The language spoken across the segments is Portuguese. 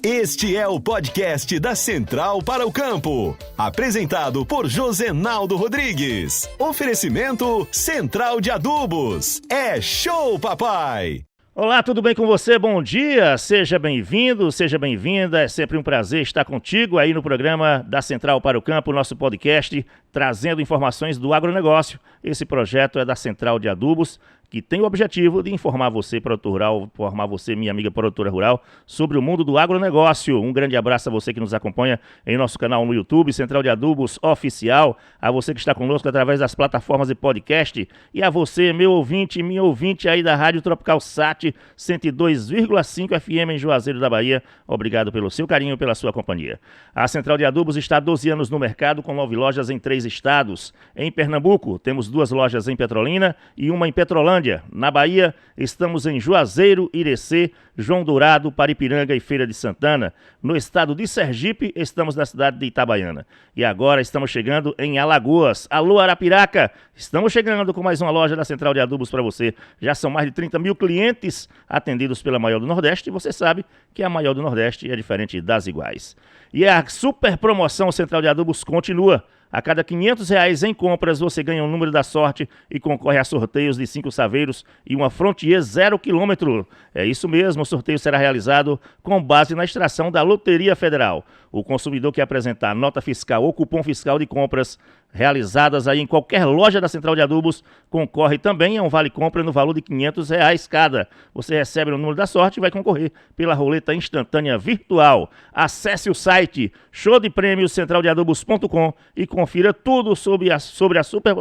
Este é o podcast da Central para o Campo, apresentado por Josenaldo Rodrigues. Oferecimento Central de Adubos. É show, papai! Olá, tudo bem com você? Bom dia, seja bem-vindo, seja bem-vinda. É sempre um prazer estar contigo aí no programa da Central para o Campo, nosso podcast, trazendo informações do agronegócio. Esse projeto é da Central de Adubos, que tem o objetivo de informar você, produtor rural, informar você, minha amiga produtora rural, sobre o mundo do agronegócio. Um grande abraço a você que nos acompanha em nosso canal no YouTube, Central de Adubos Oficial, a você que está conosco através das plataformas de podcast e a você, meu ouvinte, minha ouvinte aí da Rádio Tropical Sat 102,5 FM em Juazeiro da Bahia. Obrigado pelo seu carinho e pela sua companhia. A Central de Adubos está há 12 anos no mercado, com 9 lojas em 3 estados. Em Pernambuco, temos 2 lojas em Petrolina e uma em Petrolândia. Na Bahia, estamos em Juazeiro, Irecê, João Dourado, Paripiranga e Feira de Santana. No estado de Sergipe, estamos na cidade de Itabaiana. E agora estamos chegando em Alagoas. Alô, Arapiraca! Estamos chegando com mais uma loja da Central de Adubos para você. Já são mais de 30 mil clientes atendidos pela maior do Nordeste. E você sabe que a maior do Nordeste é diferente das iguais. E a super promoção Central de Adubos continua. A cada R$500 em compras, você ganha um número da sorte e concorre a sorteios de 5 saveiros e uma Frontier 0 km. É isso mesmo, o sorteio será realizado com base na extração da Loteria Federal. O consumidor que apresentar nota fiscal ou cupom fiscal de compras realizadas aí em qualquer loja da Central de Adubos concorre também a um vale-compra no valor de R$500 cada. Você recebe o número da sorte e vai concorrer pela roleta instantânea virtual. Acesse o site showdepremiocentraldeadubos.com e confira tudo sobre a super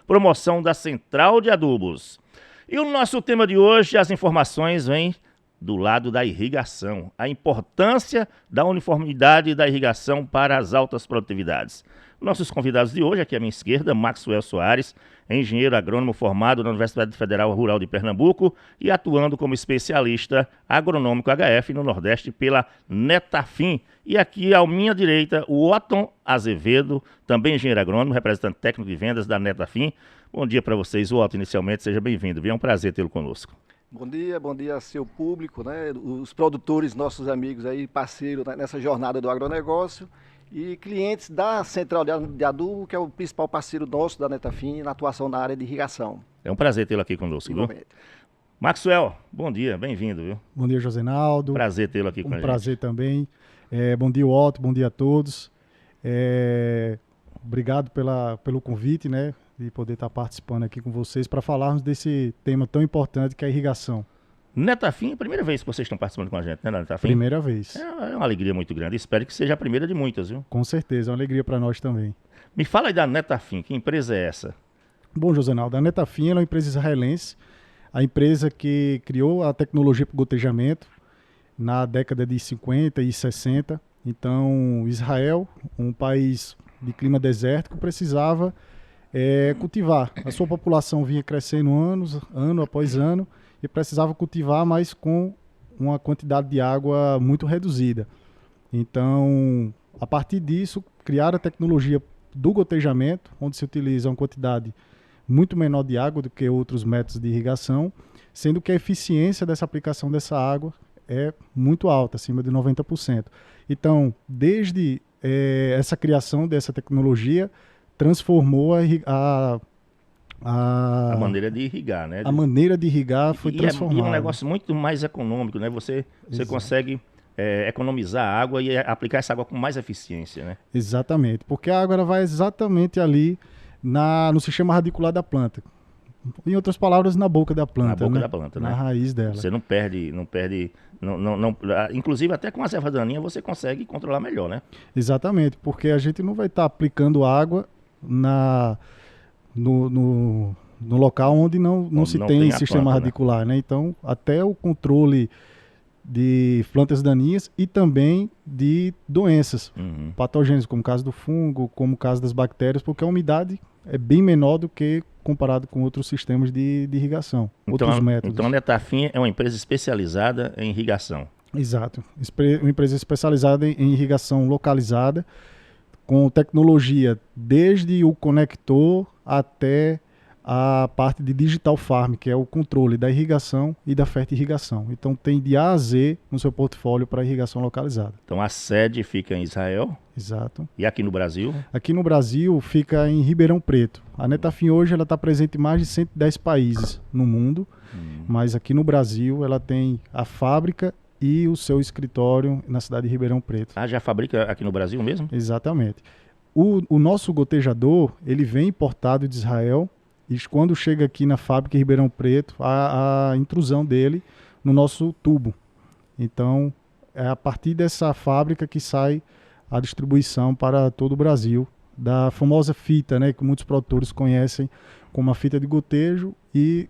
promoção da Central de Adubos. E o nosso tema de hoje, as informações vêm do lado da irrigação, a importância da uniformidade da irrigação para as altas produtividades. Nossos convidados de hoje, aqui à minha esquerda, Maxwell Soares, engenheiro agrônomo formado na Universidade Federal Rural de Pernambuco e atuando como especialista agronômico HF no Nordeste pela Netafim. E aqui à minha direita, o Otton Azevedo, também engenheiro agrônomo, representante técnico de vendas da Netafim. Bom dia para vocês, Otton, inicialmente, seja bem-vindo. É um prazer tê-lo conosco. Bom dia a seu público, né? Os produtores, nossos amigos aí, parceiros nessa jornada do agronegócio e clientes da Central de Adubo, que é o principal parceiro nosso da Netafim na atuação na área de irrigação. É um prazer tê-lo aqui conosco, viu? Maxwell, bom dia, bem-vindo, viu? Bom dia, Josenaldo. Prazer tê-lo aqui com a gente. Um prazer também. Bom dia, Otto, bom dia a todos. Obrigado pelo convite, né? De poder estar participando aqui com vocês para falarmos desse tema tão importante que é a irrigação. Netafim, é a primeira vez que vocês estão participando com a gente, né, Netafim? Primeira vez. É uma alegria muito grande. Espero que seja a primeira de muitas, viu? Com certeza, é uma alegria para nós também. Me fala aí da Netafim, que empresa é essa? Bom, Josenaldo, a Netafim é uma empresa israelense, a empresa que criou a tecnologia para o gotejamento na década de 50 e 60. Então, Israel, um país de clima desértico, precisava cultivar. A sua população vinha crescendo ano após ano, e precisava cultivar, mas com uma quantidade de água muito reduzida. Então, a partir disso, criaram a tecnologia do gotejamento, onde se utiliza uma quantidade muito menor de água do que outros métodos de irrigação, sendo que a eficiência dessa aplicação dessa água é muito alta, acima de 90%. Então, desde essa criação dessa tecnologia, transformou a maneira de irrigar, né? A maneira de irrigar foi transformada. E é um negócio muito mais econômico, né? Você consegue economizar água e aplicar essa água com mais eficiência, né? Exatamente, porque a água ela vai exatamente ali no sistema radicular da planta. Em outras palavras, na boca da planta. Na boca da planta, né? Na raiz dela. Você não perde, inclusive até com a erva daninha você consegue controlar melhor, né? Exatamente, porque a gente não vai estar aplicando água no local onde não se tem sistema planta, radicular, né? Então, até o controle de plantas daninhas e também de doenças patogênicas, como o caso do fungo, como o caso das bactérias, porque a umidade é bem menor do que comparado com outros sistemas de irrigação, outros métodos. Então a Netafim é uma empresa especializada em irrigação. Exato, uma empresa especializada em irrigação localizada, com tecnologia desde o conector até a parte de Digital Farm, que é o controle da irrigação e da fertirrigação. Então tem de A a Z no seu portfólio para irrigação localizada. Então a sede fica em Israel. Exato. E aqui no Brasil? Aqui no Brasil fica em Ribeirão Preto. A Netafim hoje ela está presente em mais de 110 países no mundo, mas aqui no Brasil ela tem a fábrica e o seu escritório na cidade de Ribeirão Preto. Ah, já fabrica aqui no Brasil mesmo? Exatamente. O nosso gotejador, ele vem importado de Israel, e quando chega aqui na fábrica em Ribeirão Preto, a intrusão dele no nosso tubo. Então, é a partir dessa fábrica que sai a distribuição para todo o Brasil, da famosa fita, né, que muitos produtores conhecem como a fita de gotejo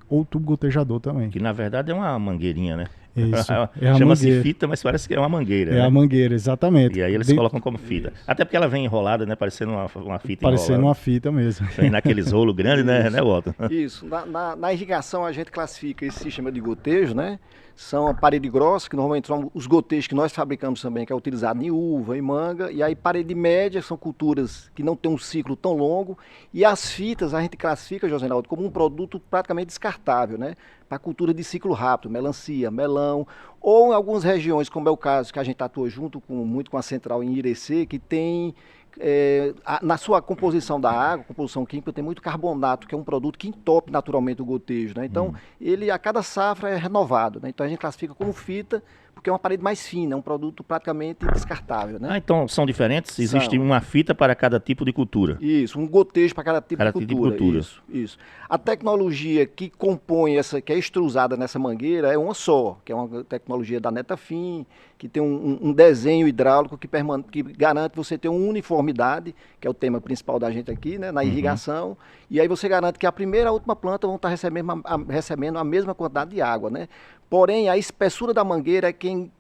ou tubo gotejador também. Que na verdade é uma mangueirinha, né? Isso, é a Chama-se mangueira. fita, mas parece que é uma mangueira. É né? a mangueira, exatamente. E aí eles colocam como fita. Até porque ela vem enrolada, né? Parecendo uma fita Parecendo enrolada. uma fita mesmo. Vem naqueles rolos grandes, né, Walter? Isso. Na irrigação a gente classifica esse sistema de gotejo, né? São a parede grossa, que normalmente são os gotejos que nós fabricamos também, que é utilizado em uva, em manga. E aí parede média, são culturas que não tem um ciclo tão longo. E as fitas a gente classifica, José Naldo, como um produto praticamente descartável, né? Para cultura de ciclo rápido, melancia, melão, ou em algumas regiões, como é o caso que a gente atua muito com a central em Irecê, que tem, na sua composição da água, composição química, tem muito carbonato, que é um produto que entope naturalmente o gotejo, né? Então, ele a cada safra é renovado, né? Então a gente classifica como fita, porque é uma parede mais fina, é um produto praticamente descartável, né? Ah, então são diferentes? Existe São. uma fita para cada tipo de cultura? Isso, um gotejo para cada tipo Cada de tipo de cultura. cultura. Isso. A tecnologia que compõe que é extrusada nessa mangueira é uma só, que é uma tecnologia da Netafim, que tem um desenho hidráulico que garante você ter uma uniformidade, que é o tema principal da gente aqui, né, na irrigação, e aí você garante que a primeira e a última planta vão estar recebendo a mesma quantidade de água, né? Porém, a espessura da mangueira é quem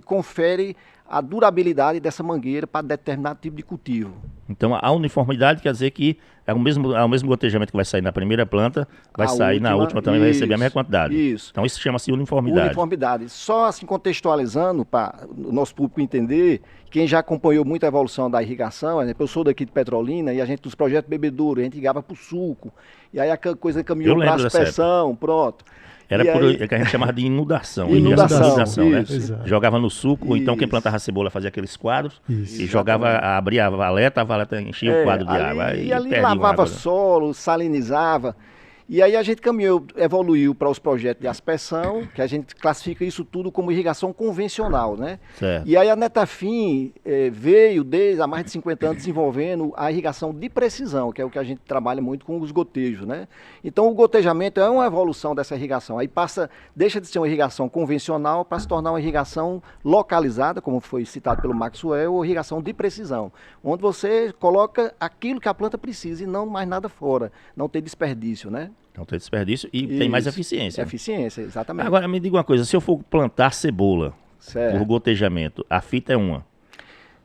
confere a durabilidade dessa mangueira para determinado tipo de cultivo. Então a uniformidade quer dizer que é o mesmo gotejamento que vai sair na primeira planta, vai sair na última também, vai receber a mesma quantidade. Isso. Então isso chama-se uniformidade. Uniformidade. Só assim contextualizando para o nosso público entender, quem já acompanhou muito a evolução da irrigação, por exemplo, eu sou daqui de Petrolina e a gente dos projetos Bebedouro, a gente irrigava para o suco, e aí a coisa caminhou para a aspersão, pronto. Era E por aí- que a gente chamava de inundação. Inundação, né? isso. Exato. Jogava no suco, ou então quem Isso. plantava cebola fazia aqueles quadros Isso. e jogava, abria a valeta enchia o quadro de água. E ali perdia uma lavava água, né? solo, salinizava. E aí a gente evoluiu para os projetos de aspersão, que a gente classifica isso tudo como irrigação convencional, né? Certo. E aí a Netafim veio desde há mais de 50 anos desenvolvendo a irrigação de precisão, que é o que a gente trabalha muito com os gotejos, né? Então o gotejamento é uma evolução dessa irrigação. Aí deixa de ser uma irrigação convencional para se tornar uma irrigação localizada, como foi citado pelo Maxwell, ou irrigação de precisão, onde você coloca aquilo que a planta precisa e não mais nada fora, não tem desperdício, né? Não tem desperdício e tem mais Isso. eficiência. Eficiência, exatamente. Agora me diga uma coisa, se eu for plantar cebola Certo. por gotejamento, a fita é uma.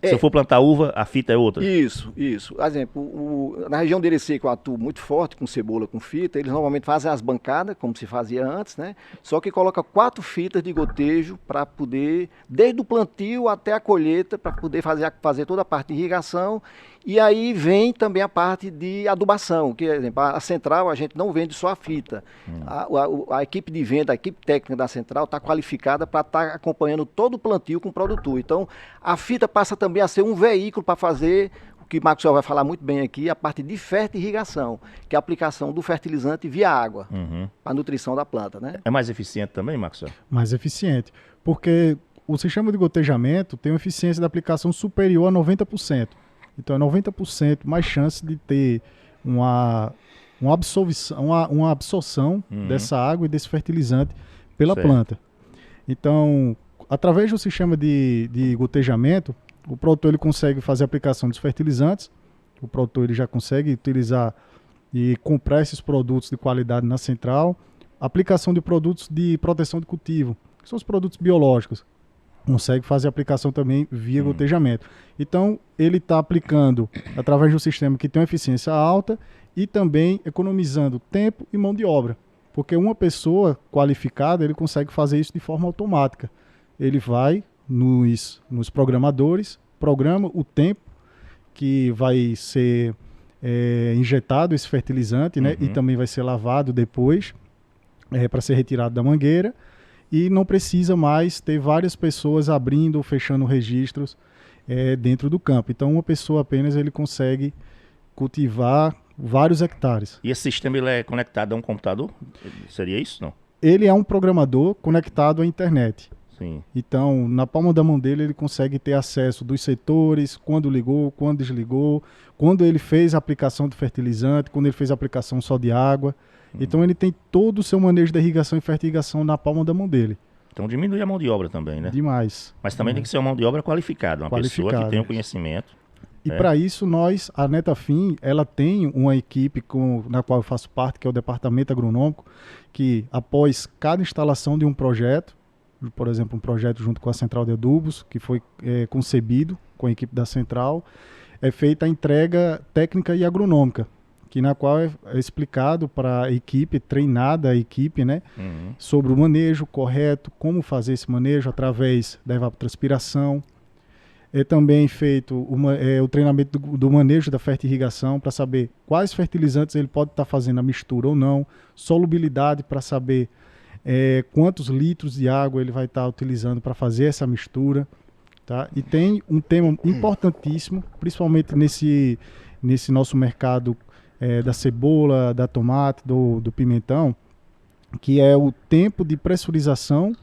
É. Se eu for plantar uva, a fita é outra. Isso. Por exemplo, na região de Irecê, que eu atuo muito forte com cebola, com fita, eles normalmente fazem as bancadas, como se fazia antes, né? Só que coloca 4 fitas de gotejo para poder, desde o plantio até a colheita, para poder fazer toda a parte de irrigação. E aí vem também a parte de adubação, que, por exemplo, a central a gente não vende só a fita. A equipe de venda, a equipe técnica da central está qualificada para estar acompanhando todo o plantio com o produtor. Então, a fita passa também a ser um veículo para fazer o que o Maxwell vai falar muito bem aqui, a parte de fertirrigação, que é a aplicação do fertilizante via água, para a nutrição da planta, né? É mais eficiente também, Maxwell? Mais eficiente, porque o sistema de gotejamento tem uma eficiência da aplicação superior a 90%. Então é 90% mais chance de ter uma absorção dessa água e desse fertilizante pela Certo. planta. Então, através do sistema de gotejamento, o produtor ele consegue fazer a aplicação dos fertilizantes, o produtor ele já consegue utilizar e comprar esses produtos de qualidade na central, aplicação de produtos de proteção de cultivo, que são os produtos biológicos, consegue fazer a aplicação também via gotejamento. Então, ele está aplicando através de um sistema que tem uma eficiência alta e também economizando tempo e mão de obra, porque uma pessoa qualificada ele consegue fazer isso de forma automática. Ele vai nos programadores, programa o tempo que vai ser injetado esse fertilizante, né? E também vai ser lavado depois para ser retirado da mangueira. E não precisa mais ter várias pessoas abrindo ou fechando registros dentro do campo. Então, uma pessoa apenas ele consegue cultivar vários hectares. E esse sistema ele é conectado a um computador? Seria isso, não? Ele é um programador conectado à internet. Sim. Então, na palma da mão dele, ele consegue ter acesso dos setores, quando ligou, quando desligou, quando ele fez a aplicação de fertilizante, quando ele fez a aplicação só de água. Então, ele tem todo o seu manejo da irrigação e fertirrigação na palma da mão dele. Então, diminui a mão de obra também, né? Demais. Mas também tem que ser uma mão de obra qualificada, uma pessoa que tem o conhecimento. E para isso, a Netafim, ela tem uma equipe na qual eu faço parte, que é o Departamento Agronômico, que após cada instalação de um projeto, por exemplo, um projeto junto com a Central de Adubos, que foi concebido com a equipe da Central, é feita a entrega técnica e agronômica, na qual é explicado para a equipe, treinada a equipe, né, sobre o manejo correto, como fazer esse manejo através da evapotranspiração. É também feito o treinamento do manejo da fertirrigação para saber quais fertilizantes ele pode estar fazendo a mistura ou não, solubilidade para saber quantos litros de água ele vai estar utilizando para fazer essa mistura. Tá? E tem um tema importantíssimo, principalmente nesse nosso mercado da cebola, da tomate, do pimentão, que é o tempo de pressurização,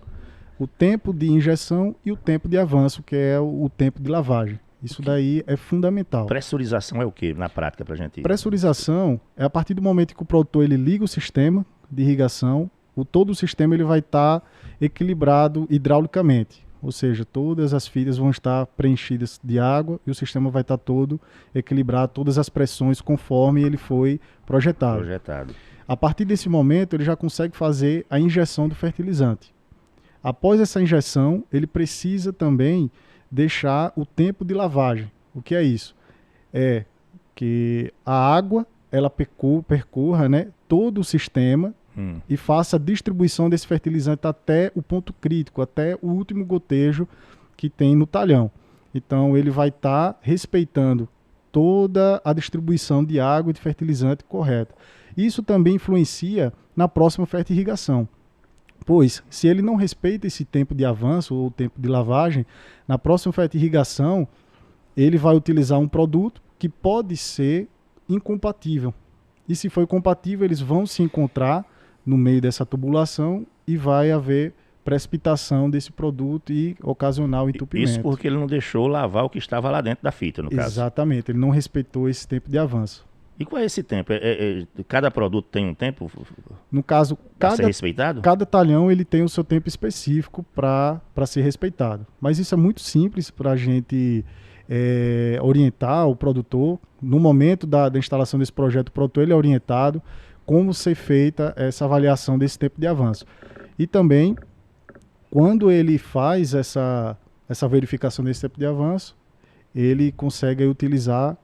o tempo de injeção e o tempo de avanço, que é o tempo de lavagem. Isso daí é fundamental. Pressurização é o que na prática para a gente? Pressurização é a partir do momento que o produtor ele liga o sistema de irrigação, todo o sistema ele vai estar equilibrado hidraulicamente. Ou seja, todas as filhas vão estar preenchidas de água e o sistema vai estar todo equilibrado, todas as pressões conforme ele foi projetado. A partir desse momento, ele já consegue fazer a injeção do fertilizante. Após essa injeção, ele precisa também deixar o tempo de lavagem. O que é isso? É que a água ela percorra, né, todo o sistema e faça a distribuição desse fertilizante até o ponto crítico, até o último gotejo que tem no talhão. Então, ele vai estar respeitando toda a distribuição de água e de fertilizante correta. Isso também influencia na próxima fertirrigação. Pois, se ele não respeita esse tempo de avanço ou tempo de lavagem, na próxima fertirrigação, ele vai utilizar um produto que pode ser incompatível. E se for incompatível, eles vão se encontrar no meio dessa tubulação e vai haver precipitação desse produto e ocasionar o entupimento. Isso porque ele não deixou lavar o que estava lá dentro da fita, no caso. Exatamente, ele não respeitou esse tempo de avanço. E qual é esse tempo? Cada produto tem um tempo? No caso, ser respeitado? Cada talhão ele tem o seu tempo específico para ser respeitado. Mas isso é muito simples para a gente orientar o produtor. No momento da instalação desse projeto, o produtor ele é orientado como ser feita essa avaliação desse tempo de avanço. E também, quando ele faz essa verificação desse tempo de avanço, ele consegue utilizar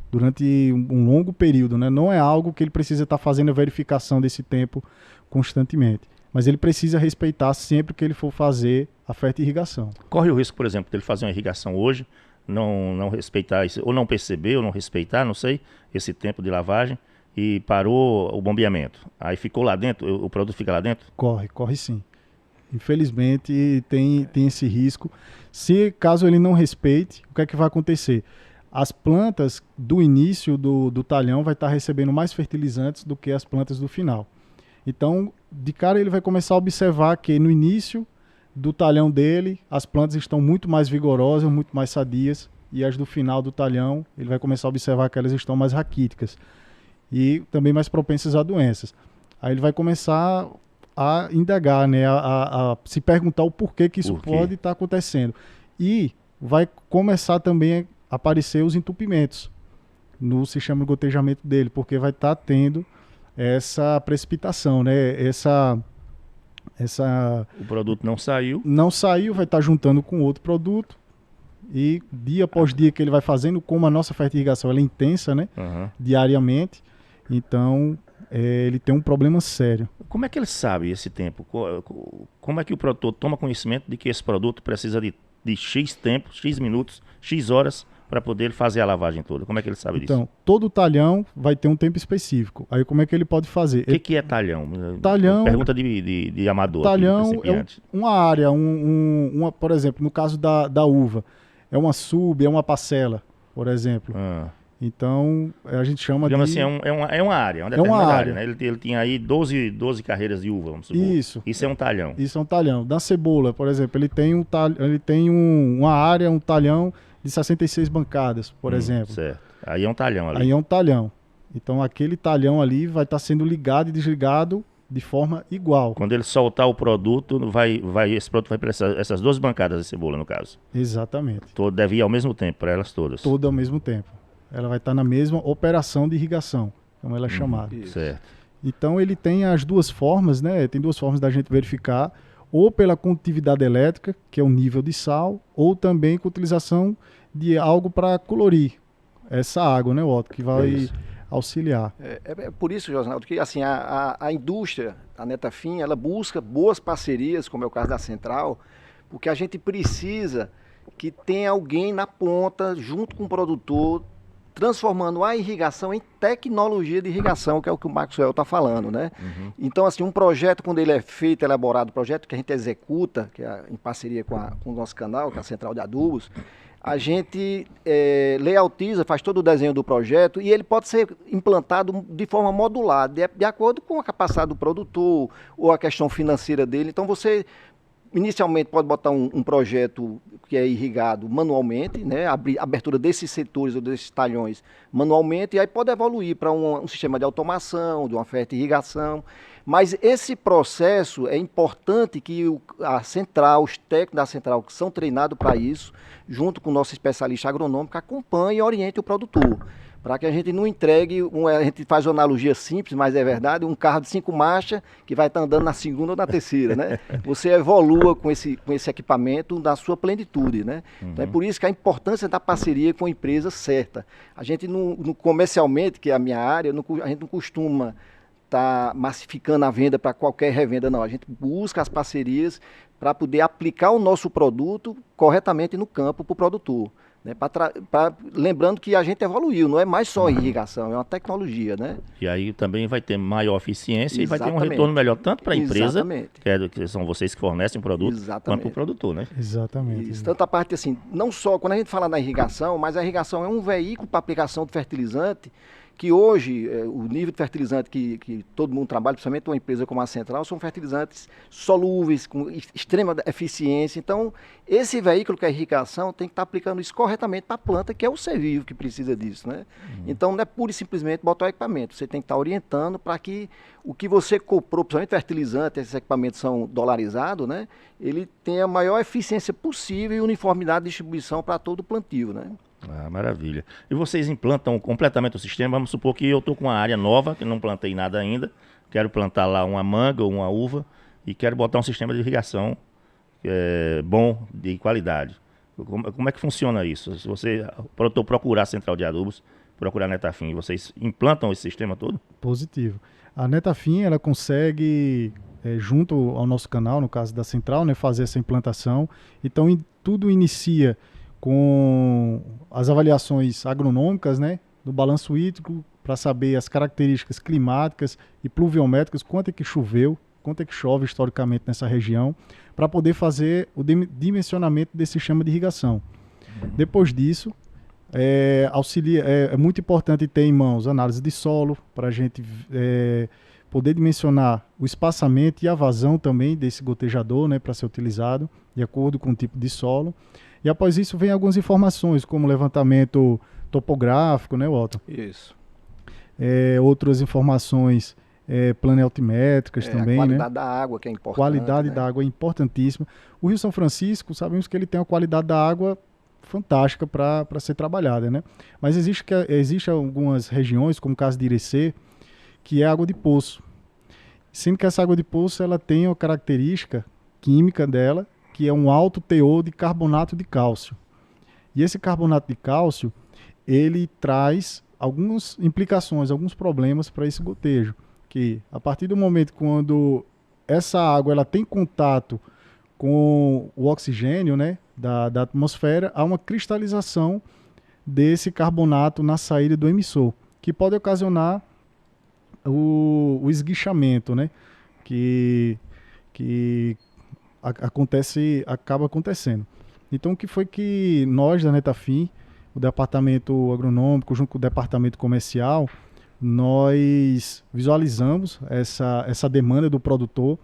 durante um longo período, né? Não é algo que ele precisa estar fazendo a verificação desse tempo constantemente, mas ele precisa respeitar sempre que ele for fazer a fertirrigação. Corre o risco, por exemplo, de ele fazer uma irrigação hoje, não respeitar isso, ou não perceber, ou não respeitar, não sei, esse tempo de lavagem, e parou o bombeamento. Aí ficou lá dentro, o produto fica lá dentro? Corre sim. Infelizmente tem esse risco. Caso ele não respeite, o que é que vai acontecer? As plantas do início do talhão vai estar recebendo mais fertilizantes do que as plantas do final. Então, de cara ele vai começar a observar que no início do talhão dele, as plantas estão muito mais vigorosas, muito mais sadias, e as do final do talhão, ele vai começar a observar que elas estão mais raquíticas e também mais propensas a doenças. Aí ele vai começar a indagar, né, a se perguntar o porquê que isso pode estar acontecendo. E vai começar também a aparecer os entupimentos no sistema de gotejamento dele, porque vai estar tendo essa precipitação, né? O produto não saiu, vai estar juntando com outro produto, e dia após dia que ele vai fazendo, como a nossa fertirrigação ela é intensa, né? Diariamente, então ele tem um problema sério. Como é que ele sabe esse tempo? Como é que o produtor toma conhecimento de que esse produto precisa de X tempo, X minutos, X horas para poder fazer a lavagem toda? Como é que ele sabe disso? Então, todo talhão vai ter um tempo específico. Aí como é que ele pode fazer? O que é talhão? Talhão... Pergunta de amador. Talhão aqui, é uma área, por exemplo, no caso da uva, é uma sub, é uma parcela, por exemplo. Então, a gente chama digamos de... assim, é uma área, uma determinada área, né? Ele tinha aí 12 carreiras de uva, vamos supor. Isso é um talhão. Isso é um talhão. Da cebola, por exemplo, ele tem uma área, um talhão de 66 bancadas, por exemplo. Certo. Aí é um talhão ali. Aí é um talhão. Então, aquele talhão ali vai estar sendo ligado e desligado de forma igual. Quando ele soltar o produto, esse produto vai para essas 12 bancadas de cebola, no caso. Exatamente. Deve ir ao mesmo tempo, para elas todas. Todo ao mesmo tempo. Ela vai estar na mesma operação de irrigação, como ela é chamada. Certo. Então ele tem as duas formas, né? Tem duas formas da gente verificar, ou pela condutividade elétrica, que é o nível de sal, ou também com a utilização de algo para colorir essa água, né, Otto, que vai auxiliar. É por isso, Josenaldo, que assim, a indústria, a Netafim, ela busca boas parcerias, como é o caso da Central, porque a gente precisa que tenha alguém na ponta, junto com o produtor, transformando a irrigação em tecnologia de irrigação, que é o que o Maxwell está falando, né? Então, assim, um projeto, quando ele é feito, elaborado, projeto que a gente executa, que é em parceria com o nosso canal, que é a Central de Adubos, a gente layoutiza, faz todo o desenho do projeto e ele pode ser implantado de forma modular, de acordo com a capacidade do produtor ou a questão financeira dele. Então, você inicialmente pode botar um projeto que é irrigado manualmente, né? Abertura desses setores ou desses talhões manualmente, e aí pode evoluir para um sistema de automação, de uma fertirrigação. Mas esse processo é importante que a central, os técnicos da central que são treinados para isso, junto com o nosso especialista agronômico, acompanhe e oriente o produtor. Para que a gente não entregue, a gente faz uma analogia simples, mas é verdade, um carro de 5 marchas que vai estar andando na segunda ou na terceira, né? Você evolua com esse equipamento na sua plenitude, né? Então é por isso que a importância da parceria com a empresa certa. A gente, comercialmente, que é a minha área, a gente não costuma estar massificando a venda para qualquer revenda, não. A gente busca as parcerias para poder aplicar o nosso produto corretamente no campo para o produtor. Né, lembrando que a gente evoluiu, não é mais só irrigação, é uma tecnologia, né? E aí também vai ter maior eficiência. Exatamente. E vai ter um retorno melhor tanto para a empresa, que são vocês que fornecem o produto, quanto para o produtor, né? Exatamente. Isso, tanto a parte assim, não só quando a gente fala na irrigação, mas a irrigação é um veículo para aplicação de fertilizante, que hoje, o nível de fertilizante que todo mundo trabalha, principalmente uma empresa como a Central, são fertilizantes solúveis, com extrema eficiência. Então, esse veículo que é a irrigação tem que estar aplicando isso corretamente para a planta, que é o ser vivo que precisa disso, né? Então, não é pura e simplesmente botar o equipamento. Você tem que estar orientando para que o que você comprou, principalmente fertilizante, esses equipamentos são dolarizados, né? Ele tenha a maior eficiência possível e uniformidade de distribuição para todo o plantio, né? Ah, maravilha. E vocês implantam completamente o sistema? Vamos supor que eu estou com uma área nova, que não plantei nada ainda, quero plantar lá uma manga ou uma uva e quero botar um sistema de irrigação bom, de qualidade. Como é que funciona isso? Se você, o produtor procurar a Central de Adubos, procurar a Netafim, vocês implantam esse sistema todo? Positivo. A Netafim, ela consegue, junto ao nosso canal, no caso da Central, né, fazer essa implantação. Então, tudo inicia com as avaliações agronômicas, né, do balanço hídrico, para saber as características climáticas e pluviométricas, quanto é que choveu, quanto é que chove historicamente nessa região, para poder fazer o dimensionamento desse sistema de irrigação. Depois disso, é muito importante ter em mãos análise de solo, para a gente poder dimensionar o espaçamento e a vazão também desse gotejador, né, para ser utilizado, de acordo com o tipo de solo. E após isso vem algumas informações, como levantamento topográfico, né, Walter? Isso. Outras informações planeltimétricas também, a qualidade né? da água, que é importante. Qualidade da água é importantíssima. O Rio São Francisco, sabemos que ele tem uma qualidade da água fantástica para ser trabalhada, né? Mas existe algumas regiões, como o caso de Irecê, que é água de poço. Sendo que essa água de poço ela tem uma característica química dela, que é um alto teor de carbonato de cálcio. E esse carbonato de cálcio, ele traz algumas implicações, alguns problemas para esse gotejo. Que a partir do momento quando essa água ela tem contato com o oxigênio, né, da atmosfera, há uma cristalização desse carbonato na saída do emissor, que pode ocasionar o esguichamento, né? Que acaba acontecendo. Então, o que foi que nós da Netafim, o departamento agronômico, junto com o departamento comercial, nós visualizamos essa demanda do produtor,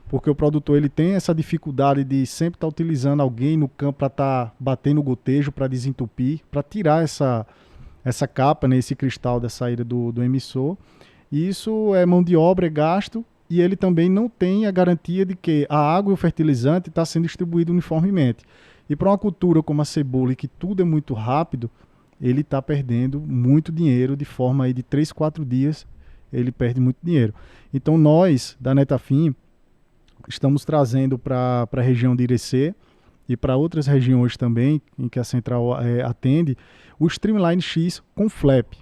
porque o produtor ele tem essa dificuldade de sempre estar utilizando alguém no campo para estar batendo o gotejo, para desentupir, para tirar essa capa, né, esse cristal da saída do emissor. E isso é mão de obra, é gasto, e ele também não tem a garantia de que a água e o fertilizante está sendo distribuído uniformemente. E para uma cultura como a cebola, em que tudo é muito rápido, ele está perdendo muito dinheiro de forma aí de 3, 4 dias, ele perde muito dinheiro. Então nós, da Netafim, estamos trazendo para a região de Irecê e para outras regiões também, em que a central atende, o Streamline X com flap.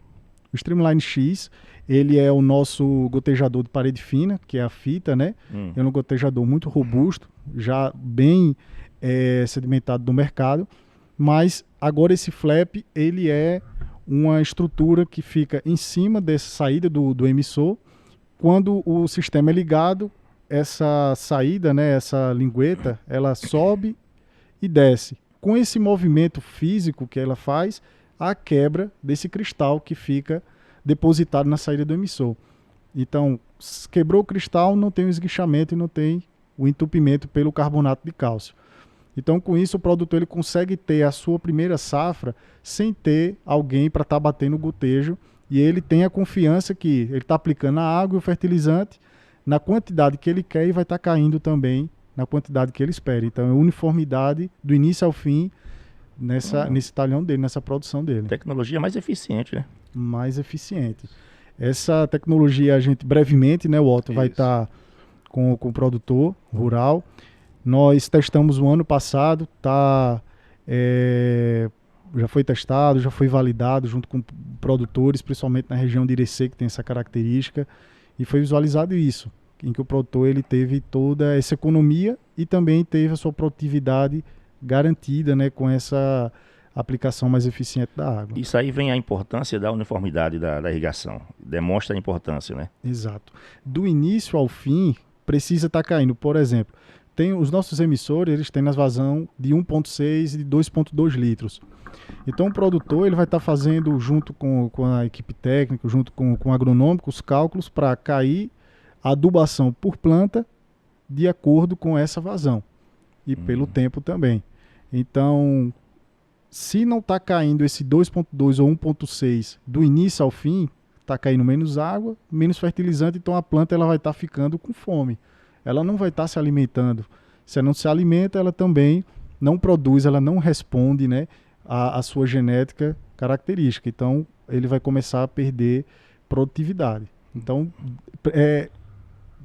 O Streamline X, ele é o nosso gotejador de parede fina, que é a fita, né? É um gotejador muito robusto, já bem sedimentado no mercado, mas agora esse flap, ele é uma estrutura que fica em cima dessa saída do emissor. Quando o sistema é ligado, essa saída, né, essa lingueta, ela sobe e desce. Com esse movimento físico que ela faz, a quebra desse cristal que fica depositado na saída do emissor. Então, quebrou o cristal, não tem o esguichamento e não tem o entupimento pelo carbonato de cálcio. Então, com isso, o produtor ele consegue ter a sua primeira safra sem ter alguém para estar batendo o gotejo, e ele tem a confiança que ele está aplicando a água e o fertilizante na quantidade que ele quer e vai estar caindo também na quantidade que ele espera. Então, é uniformidade do início ao fim nesse talhão dele, nessa produção dele. Tecnologia mais eficiente, né? Mais eficiente. Essa tecnologia a gente brevemente, né, o Otto, vai estar com o produtor rural. Nós testamos o ano passado, já foi testado, já foi validado junto com produtores, principalmente na região de Irecê, que tem essa característica, e foi visualizado isso, em que o produtor ele teve toda essa economia e também teve a sua produtividade garantida, né, com essa aplicação mais eficiente da água. Isso aí vem a importância da uniformidade da irrigação, demonstra a importância, né? Exato. Do início ao fim, precisa estar caindo. Por exemplo, os nossos emissores, eles têm nas vazão de 1,6 e de 2,2 litros. Então o produtor ele vai estar fazendo, junto com a equipe técnica, junto com o agronômico, os cálculos para cair a adubação por planta de acordo com essa vazão e pelo tempo também. Então, se não está caindo esse 2,2 ou 1,6 do início ao fim, está caindo menos água, menos fertilizante, então a planta ela vai estar ficando com fome. Ela não vai estar se alimentando. Se ela não se alimenta, ela também não produz, ela não responde, né, a sua genética característica. Então, ele vai começar a perder produtividade. Então, é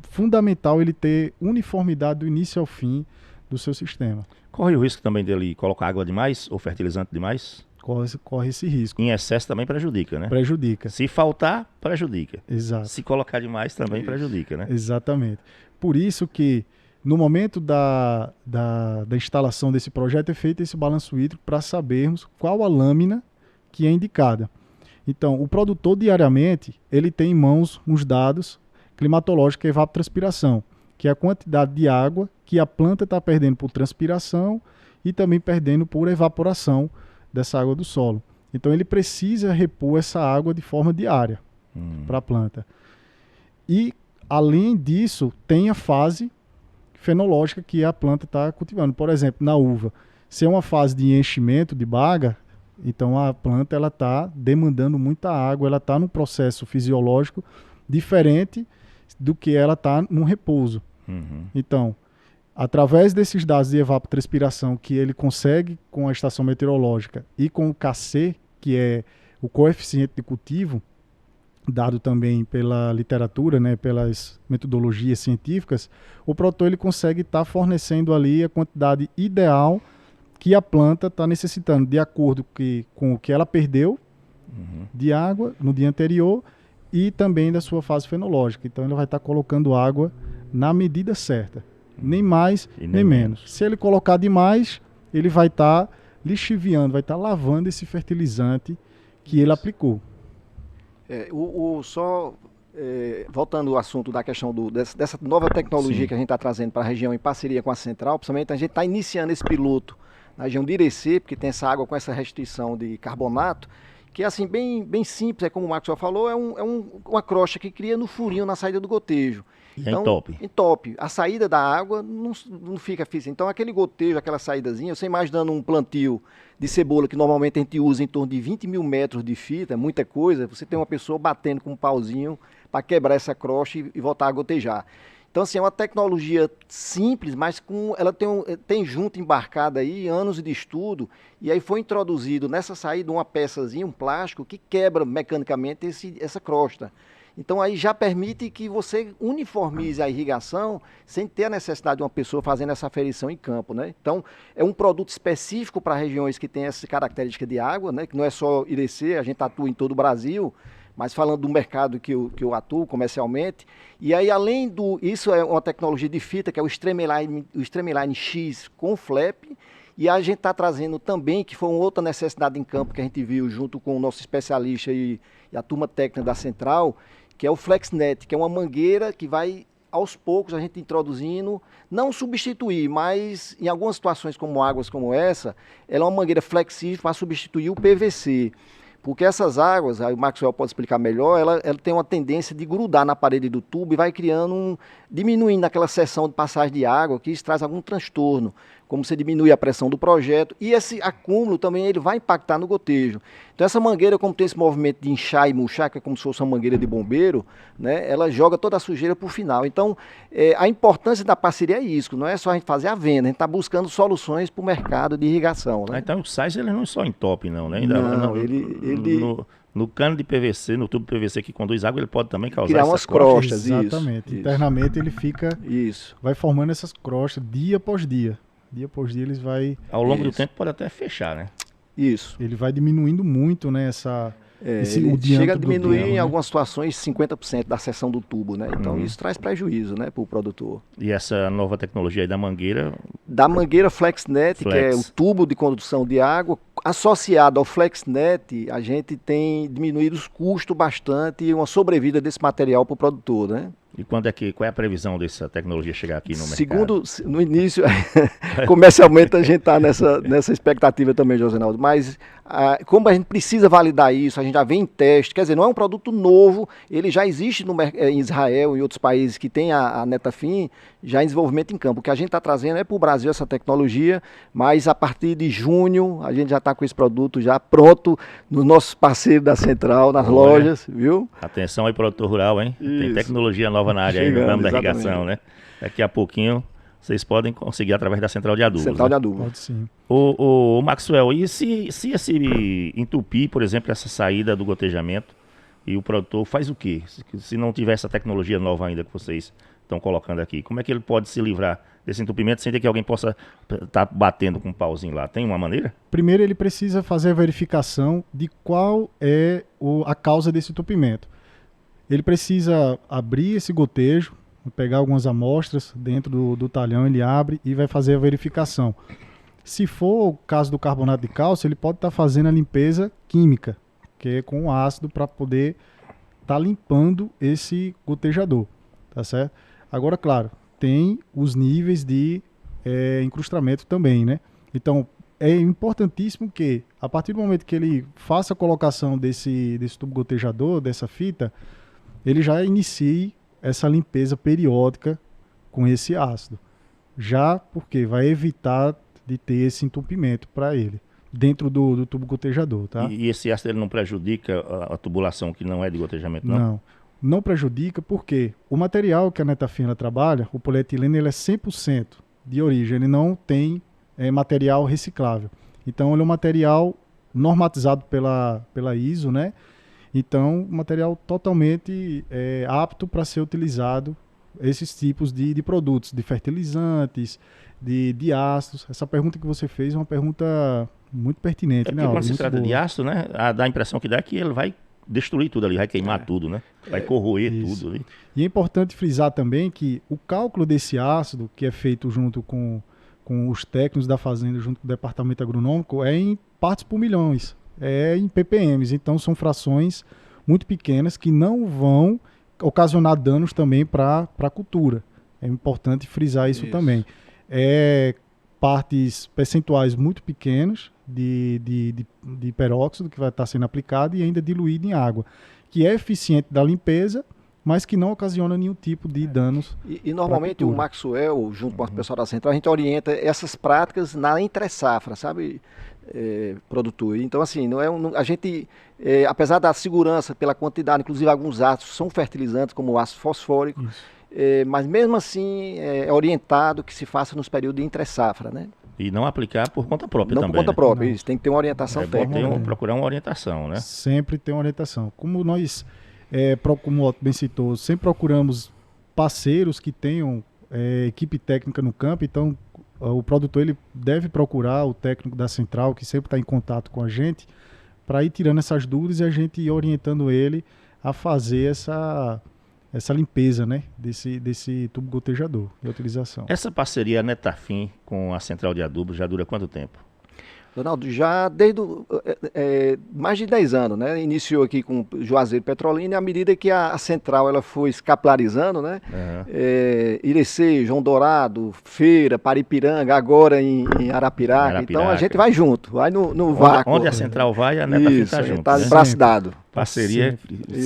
fundamental ele ter uniformidade do início ao fim do seu sistema. Corre o risco também dele colocar água demais ou fertilizante demais? Corre esse risco. Em excesso também prejudica, né? Prejudica. Se faltar, prejudica. Exato. Se colocar demais também prejudica, né? Exatamente. Por isso que no momento da instalação desse projeto é feito esse balanço hídrico para sabermos qual a lâmina que é indicada. Então, o produtor diariamente, ele tem em mãos uns dados climatológicos, que é evapotranspiração, que é a quantidade de água que a planta está perdendo por transpiração e também perdendo por evaporação dessa água do solo. Então, ele precisa repor essa água de forma diária para a planta. E, além disso, tem a fase fenológica que a planta está cultivando. Por exemplo, na uva, se é uma fase de enchimento de baga, então a planta está demandando muita água, ela está num processo fisiológico diferente do que ela está num repouso. Então, através desses dados de evapotranspiração que ele consegue com a estação meteorológica e com o KC, que é o coeficiente de cultivo, dado também pela literatura, né, pelas metodologias científicas, o produtor ele consegue estar fornecendo ali a quantidade ideal que a planta está necessitando, de acordo com o que ela perdeu de água no dia anterior e também da sua fase fenológica. Então ele vai estar colocando água na medida certa, nem mais nem menos. Se ele colocar demais, ele vai estar lixiviando, vai estar lavando esse fertilizante que ele aplicou. Voltando ao assunto da questão dessa nova tecnologia que a gente está trazendo para a região em parceria com a Central, principalmente a gente está iniciando esse piloto na região de Irecê, porque tem essa água com essa restrição de carbonato, que é assim, bem simples, como o Maxwell falou, uma crosta que cria no furinho na saída do gotejo. Então, entope. Entope. A saída da água não fica física. Então aquele gotejo, aquela saídazinha, você imaginando um plantio de cebola que normalmente a gente usa em torno de 20 mil metros de fita, muita coisa, você tem uma pessoa batendo com um pauzinho para quebrar essa crosta e voltar a gotejar. Então, assim, é uma tecnologia simples, mas ela tem junto embarcada aí anos de estudo, e aí foi introduzido nessa saída uma peçazinha, um plástico, que quebra mecanicamente essa crosta. Então, aí já permite que você uniformize a irrigação sem ter a necessidade de uma pessoa fazendo essa aferição em campo, né? Então, é um produto específico para regiões que têm essa característica de água, né? Que não é só Irecê, a gente atua em todo o Brasil, mas falando do mercado que eu atuo comercialmente. E aí, isso é uma tecnologia de fita, que é o Streamline X com flap, e a gente está trazendo também, que foi uma outra necessidade em campo que a gente viu junto com o nosso especialista e a turma técnica da Central, que é o FlexNet, que é uma mangueira que vai, aos poucos, a gente introduzindo, não substituir, mas em algumas situações como águas como essa, ela é uma mangueira flexível para substituir o PVC. Porque essas águas, aí o Maxwell pode explicar melhor, ela tem uma tendência de grudar na parede do tubo e vai diminuindo aquela seção de passagem de água, que isso traz algum transtorno, como você diminui a pressão do projeto, e esse acúmulo também ele vai impactar no gotejo. Então essa mangueira, como tem esse movimento de inchar e murchar, que é como se fosse uma mangueira de bombeiro, né, ela joga toda a sujeira para o final. Então a importância da parceria é isso, não é só a gente fazer a venda, a gente está buscando soluções para o mercado de irrigação. Né? Então o sais ele não é só entope, não, né? No cano de PVC, no tubo de PVC que conduz água, ele pode também causar criar umas crostas. Exatamente. Isso. Internamente ele fica... Isso. Vai formando essas crostas dia após dia. Dia após dia eles vai... Ao longo do tempo pode até fechar, né? Isso. Ele vai diminuindo muito, né? Ele chega a diminuir em algumas situações 50% da seção do tubo, né? Então isso traz prejuízo, né, para o produtor. E essa nova tecnologia aí da mangueira? Da mangueira FlexNet, que é o tubo de condução de água, associado ao FlexNet, a gente tem diminuído os custos bastante e uma sobrevida desse material para o produtor, né? E qual é a previsão dessa tecnologia chegar aqui no mercado? No início, comercialmente a gente está nessa expectativa também, Josenaldo, mas como a gente precisa validar isso, a gente já vem em teste, quer dizer, não é um produto novo, ele já existe em Israel e outros países que tem a Netafim já em desenvolvimento em campo. O que a gente está trazendo é para o Brasil essa tecnologia, mas a partir de junho a gente já está com esse produto já pronto nos nossos parceiros da Central, nas lojas, viu? Atenção aí, produtor rural, hein? Isso. Tem tecnologia nova na área aí, no ramo da irrigação, né? Daqui a pouquinho vocês podem conseguir através da Central de Adubos. Central de Adubos. Pode sim. O Maxwell, e se esse entupir, por exemplo, essa saída do gotejamento, e o produtor faz o quê? Se não tiver essa tecnologia nova ainda que vocês estão colocando aqui, como é que ele pode se livrar desse entupimento sem ter que alguém possa estar batendo com um pauzinho lá? Tem uma maneira? Primeiro ele precisa fazer a verificação de qual é a causa desse entupimento. Ele precisa abrir esse gotejo, pegar algumas amostras dentro do talhão, ele abre e vai fazer a verificação. Se for o caso do carbonato de cálcio, ele pode estar fazendo a limpeza química, que é com ácido, para poder estar limpando esse gotejador, tá certo? Agora, claro, tem os níveis de encrustamento também, né? Então, é importantíssimo que, a partir do momento que ele faça a colocação desse tubo gotejador, dessa fita, ele já inicie essa limpeza periódica com esse ácido. Já porque vai evitar de ter esse entupimento para ele, dentro do tubo gotejador, tá? E esse ácido ele não prejudica a tubulação que não é de gotejamento, não? Não prejudica porque o material que a Netafim trabalha, o polietileno, ele é 100% de origem, ele não tem material reciclável. Então ele é um material normatizado pela ISO, né? Então, material totalmente apto para ser utilizado, esses tipos de produtos, de fertilizantes, de ácidos. Essa pergunta que você fez é uma pergunta muito pertinente, né? Quando se trata de ácido, né, dá a impressão que dá que ele vai destruir tudo ali, vai queimar tudo, né? Vai corroer tudo ali. E é importante frisar também que o cálculo desse ácido, que é feito junto com com os técnicos da fazenda junto com o departamento agronômico, é em partes por milhões, é em ppms. Então são frações muito pequenas que não vão ocasionar danos também para a cultura. É importante frisar isso também. É partes percentuais muito pequenas de peróxido que vai estar sendo aplicado e ainda diluído em água, que é eficiente da limpeza, mas que não ocasiona nenhum tipo de danos. E normalmente o Maxwell, junto com o pessoal da Central, a gente orienta essas práticas na entre-safra, sabe, produtor? Então, assim, a gente, apesar da segurança pela quantidade, inclusive alguns ácidos são fertilizantes, como o ácido fosfórico, mas mesmo assim é orientado que se faça nos períodos de entre-safra, né? E não aplicar por conta própria não também. Não por conta própria, Não. Isso, tem que ter uma orientação técnica. Procurar uma orientação, né? Sempre tem uma orientação. Como nós, como o Otto bem citou, sempre procuramos parceiros que tenham equipe técnica no campo, então o produtor ele deve procurar o técnico da Central, que sempre está em contato com a gente, para ir tirando essas dúvidas e a gente ir orientando ele a fazer essa limpeza, né, desse tubo gotejador de utilização. Essa parceria Netafim com a Central de Adubos já dura quanto tempo? Ronaldo, já desde mais de 10 anos, né? Iniciou aqui com Juazeiro e Petrolina, e à medida que a Central ela foi se capilarizando, né? Irecê, João Dourado, Feira, Paripiranga, agora em Arapiraca. Então a gente vai junto, vai no vácuo. Onde a Central vai, a Netafim está junto. Está de braço dado. Parceria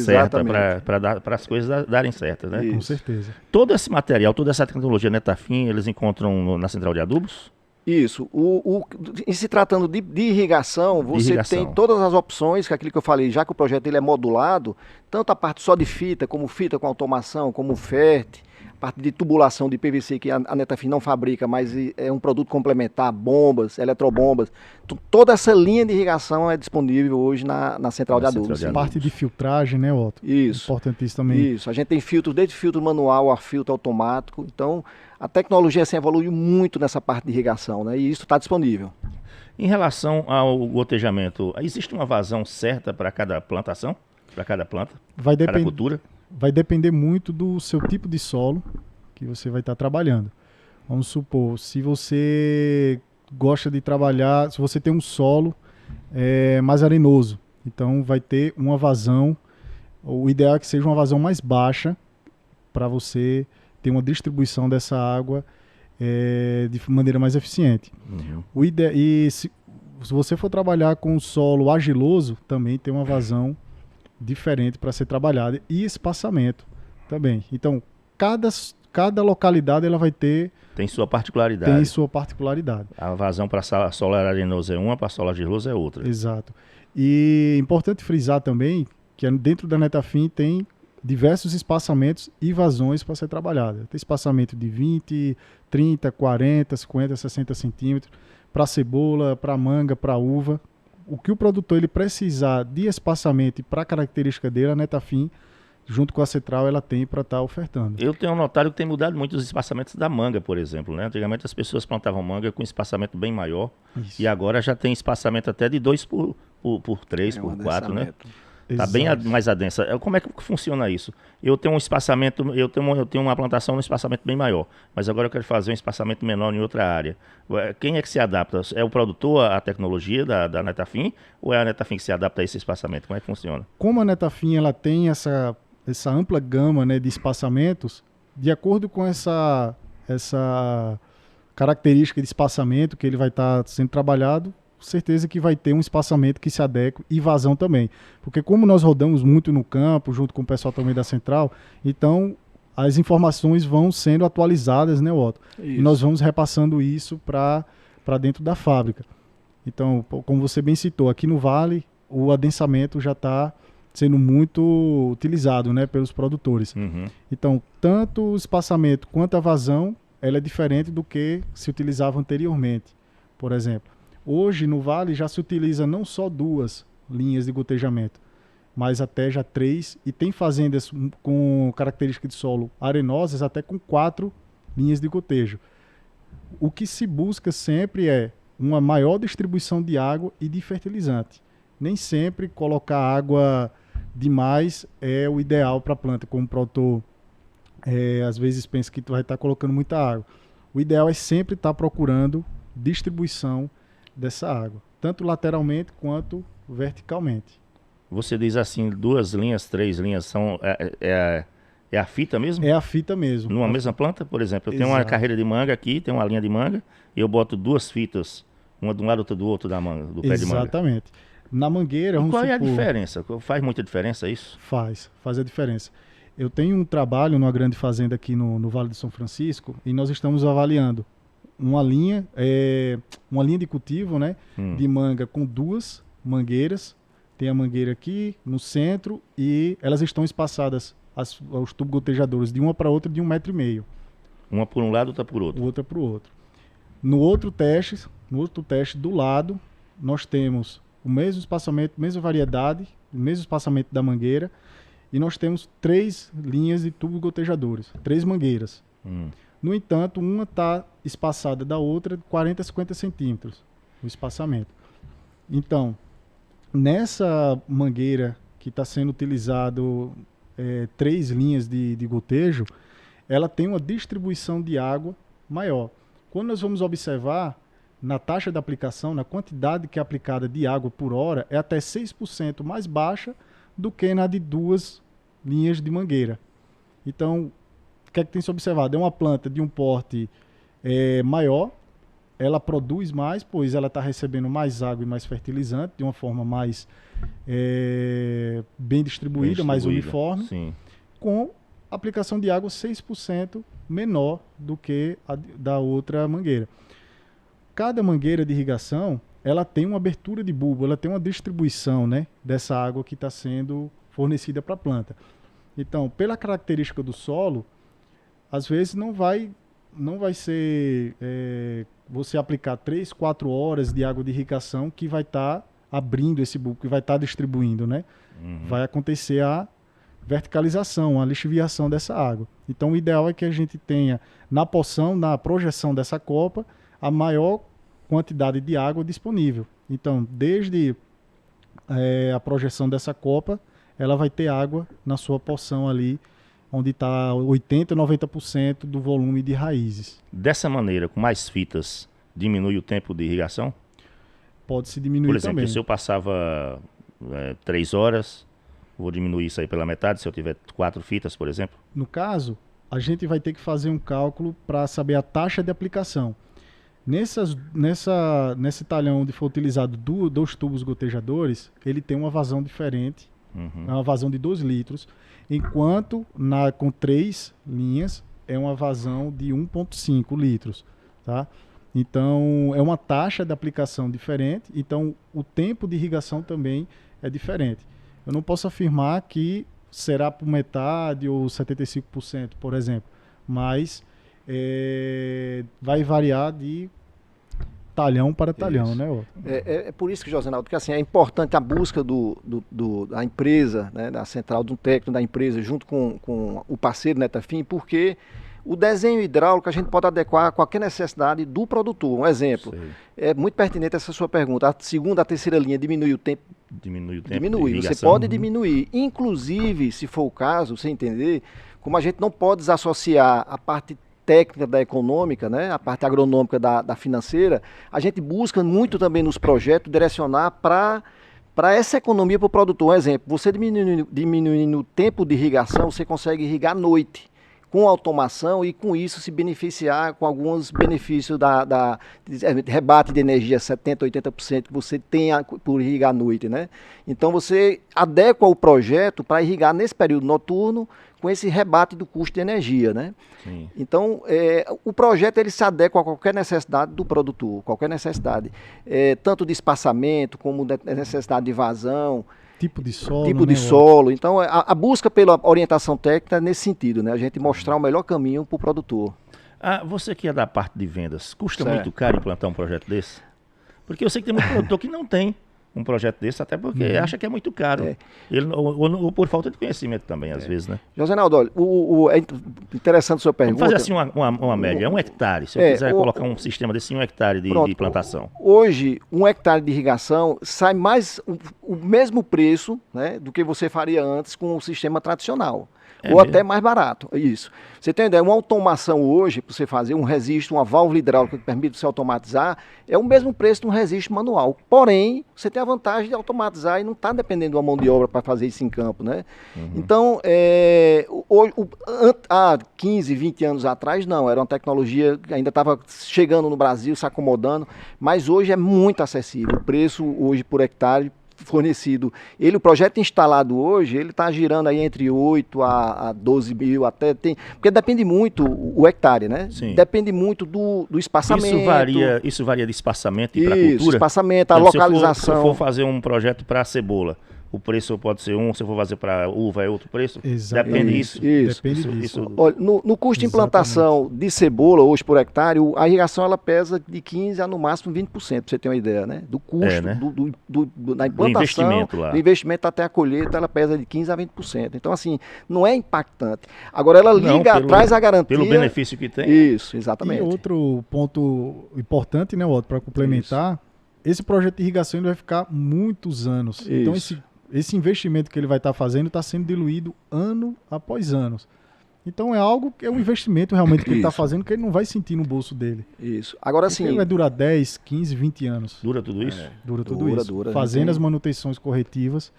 certa para as coisas darem certo, né? Com certeza. Todo esse material, toda essa tecnologia Netafim, eles encontram na Central de Adubos? Isso. Em se tratando de irrigação, você tem todas as opções, que aquilo que eu falei, já que o projeto ele é modulado, tanto a parte só de fita, como fita com automação, como FERT, parte de tubulação de PVC que a Netafim não fabrica, mas é um produto complementar, bombas, eletrobombas. Toda essa linha de irrigação é disponível hoje na Central de Adubos. Parte de filtragem, né, Otto? Isso. Importantíssimo também. Isso. A gente tem filtros, desde filtro manual a filtro automático. Então, a tecnologia assim, evoluiu muito nessa parte de irrigação, né? E isso está disponível. Em relação ao gotejamento, existe uma vazão certa para cada plantação? Para cada planta? Cada cultura? Vai depender muito do seu tipo de solo que você vai estar trabalhando. Vamos supor, se você gosta de trabalhar, se você tem um solo mais arenoso, então vai ter uma vazão, o ideal é que seja uma vazão mais baixa para você ter uma distribuição dessa água de maneira mais eficiente. E se você for trabalhar com um solo argiloso, também tem uma vazão diferente para ser trabalhada e espaçamento também. Então, cada localidade ela vai ter... Tem sua particularidade. Tem sua particularidade. A vazão para solo arenoso é uma, para solo argiloso é outra. Exato. E importante frisar também que dentro da Netafim tem diversos espaçamentos e vazões para ser trabalhada. Tem espaçamento de 20, 30, 40, 50, 60 centímetros para cebola, para manga, para uva. O que o produtor ele precisar de espaçamento e para a característica dele, a Netafim, junto com a Central, ela tem para estar ofertando. Eu tenho notado que tem mudado muito os espaçamentos da manga, por exemplo, né? Antigamente as pessoas plantavam manga com espaçamento bem maior. Isso. E agora já tem espaçamento até de 2 por 3, por 4, né? Está bem mais adensa. Como é que funciona isso? Eu tenho um espaçamento, eu tenho uma plantação num espaçamento bem maior, mas agora eu quero fazer um espaçamento menor em outra área. Quem é que se adapta? É o produtor, a tecnologia da Netafim, ou é a Netafim que se adapta a esse espaçamento? Como é que funciona? Como a Netafim ela tem essa ampla gama, né, de espaçamentos, de acordo com essa característica de espaçamento que ele vai estar sendo trabalhado, certeza que vai ter um espaçamento que se adeque e vazão também. Porque como nós rodamos muito no campo, junto com o pessoal também da Central, então as informações vão sendo atualizadas, né, Otto? E nós vamos repassando isso para dentro da fábrica. Então, como você bem citou, aqui no Vale, o adensamento já está sendo muito utilizado, né, pelos produtores. Então, tanto o espaçamento quanto a vazão, ela é diferente do que se utilizava anteriormente, por exemplo. Hoje, no Vale, já se utiliza não só 2 linhas de gotejamento, mas até já 3, e tem fazendas com características de solo arenosas até com 4 linhas de gotejo. O que se busca sempre é uma maior distribuição de água e de fertilizante. Nem sempre colocar água demais é o ideal para a planta, como o produtor às vezes pensa que vai estar colocando muita água. o ideal é sempre estar procurando distribuição dessa água, tanto lateralmente quanto verticalmente. Você diz assim, 2 linhas, 3 linhas, é a fita mesmo? É a fita mesmo. Numa mesma planta, por exemplo, eu tenho uma Exato. carreira de manga aqui, tem uma linha de manga, e eu boto 2 fitas, uma de um lado, outra do outro da manga, do pé de manga. Exatamente. Na mangueira, E vamos qual é a supor, diferença? Faz muita diferença isso? faz a diferença. Eu tenho um trabalho numa grande fazenda aqui no Vale do São Francisco e nós estamos avaliando uma linha de cultivo, né, de manga com 2 mangueiras. Tem a mangueira aqui no centro e elas estão espaçadas, os tubos gotejadores, de uma para outra de 1,5 metro. Uma por um lado, outra por outro. Outra para o outro. No outro teste do lado, nós temos o mesmo espaçamento, mesma variedade, o mesmo espaçamento da mangueira, e nós temos 3 linhas de tubos gotejadores, 3 mangueiras. No entanto, uma está espaçada da outra 40 a 50 centímetros, o espaçamento. Então, nessa mangueira que está sendo utilizado 3 linhas de gotejo, ela tem uma distribuição de água maior. Quando nós vamos observar, na taxa de aplicação, na quantidade que é aplicada de água por hora, é até 6% mais baixa do que na de 2 linhas de mangueira. Então, o que é que tem se observado? É uma planta de um porte maior, ela produz mais, pois ela está recebendo mais água e mais fertilizante, de uma forma mais bem distribuída, mais uniforme, sim, com aplicação de água 6% menor do que a da outra mangueira. Cada mangueira de irrigação, ela tem uma abertura de bulbo, ela tem uma distribuição, né, dessa água que está sendo fornecida para a planta. Então, pela característica do solo, às vezes não vai ser você aplicar 3, 4 horas de água de irrigação que vai estar abrindo esse bulbo, que vai estar distribuindo, né? Vai acontecer a verticalização, a lixiviação dessa água. Então, o ideal é que a gente tenha na porção, na projeção dessa copa, a maior quantidade de água disponível. Então, desde a projeção dessa copa, ela vai ter água na sua porção ali, onde está 80%, 90% do volume de raízes. Dessa maneira, com mais fitas, diminui o tempo de irrigação? Pode se diminuir Por exemplo, também. se eu passava 3 horas, vou diminuir isso aí pela metade, se eu tiver 4 fitas, por exemplo? No caso, a gente vai ter que fazer um cálculo para saber a taxa de aplicação. Nesse talhão onde for utilizado 2 tubos gotejadores, ele tem uma vazão diferente, é uma vazão de 2 litros, enquanto com 3 linhas é uma vazão de 1,5 litros. Tá? Então, é uma taxa de aplicação diferente, então o tempo de irrigação também é diferente. Eu não posso afirmar que será por metade ou 75%, por exemplo, mas vai variar de talhão para talhão, Isso. né, Otto? É por isso que, Josenaldo, que assim, é importante a busca da empresa, né, da central, do técnico da empresa, junto com o parceiro Netafim, porque o desenho hidráulico a gente pode adequar a qualquer necessidade do produtor. Um exemplo, Sei. é muito pertinente essa sua pergunta. A segunda, a terceira linha diminui o tempo? Diminui o tempo de Diminui, você irrigação? pode diminuir. Inclusive, se for o caso, você entender, como a gente não pode desassociar a parte técnica da econômica, né, a parte agronômica da financeira, a gente busca muito também nos projetos direcionar para essa economia para o produtor. Um exemplo, você diminuindo o tempo de irrigação, você consegue irrigar à noite, com automação, e com isso se beneficiar com alguns benefícios de rebate de energia 70%, 80% que você tem por irrigar à noite, né? Então você adequa o projeto para irrigar nesse período noturno com esse rebate do custo de energia, né? Sim. Então, o projeto ele se adequa a qualquer necessidade do produtor, qualquer necessidade, tanto de espaçamento como de necessidade de vazão, Tipo de solo. tipo né, de solo. Então, a busca pela orientação técnica é nesse sentido, né? A gente mostrar o melhor caminho para o produtor. Você que é da parte de vendas, custa Certo. muito caro implantar um projeto desse? Porque eu sei que tem muito produtor que não tem um projeto desse, até porque acha que é muito caro. Ele, ou por falta de conhecimento também, às vezes, né? Josenaldo, olha, é interessante a sua Vamos pergunta. fazer assim uma média, 1 hectare. Se eu quiser colocar um sistema desse, 1 hectare de plantação. Hoje, 1 hectare de irrigação sai mais o mesmo preço, né, do que você faria antes com o sistema tradicional. ou até mais barato. Isso. Você tem ideia, uma automação hoje, para você fazer um registro, uma válvula hidráulica que permite você automatizar, é o mesmo preço de um registro manual. Porém, você tem a vantagem de automatizar e não está dependendo de uma mão de obra para fazer isso em campo, né? Então, há 15, 20 anos atrás, não, era uma tecnologia que ainda estava chegando no Brasil, se acomodando, mas hoje é muito acessível. O preço hoje por hectare fornecido, o projeto instalado hoje, ele está girando aí entre 8 a 12 mil, até tem, porque depende muito o hectare, né? Sim. Depende muito do espaçamento. Isso varia de espaçamento e para cultura? Espaçamento, a Então, localização. Se eu for fazer um projeto para cebola, o preço pode ser se eu for fazer para uva é outro preço? Exatamente. Depende disso. Depende disso. Olha, no custo de implantação de cebola, hoje por hectare, a irrigação ela pesa de 15% a no máximo 20%, para você ter uma ideia, né? Do custo, né? da implantação, do investimento até a colheita, ela pesa de 15% a 20%. Então, assim, não é impactante. Agora, ela traz a garantia... Pelo benefício que tem. Isso, exatamente. E outro ponto importante, né, Otto, para complementar, esse projeto de irrigação ele vai ficar muitos anos. Isso. Então, esse investimento que ele vai estar fazendo está sendo diluído ano após ano. Então é um investimento realmente que ele está fazendo que ele não vai sentir no bolso dele. Isso. Agora sim. Ele vai durar 10, 15, 20 anos. Dura tudo isso? Dura tudo isso. Fazendo as manutenções corretivas.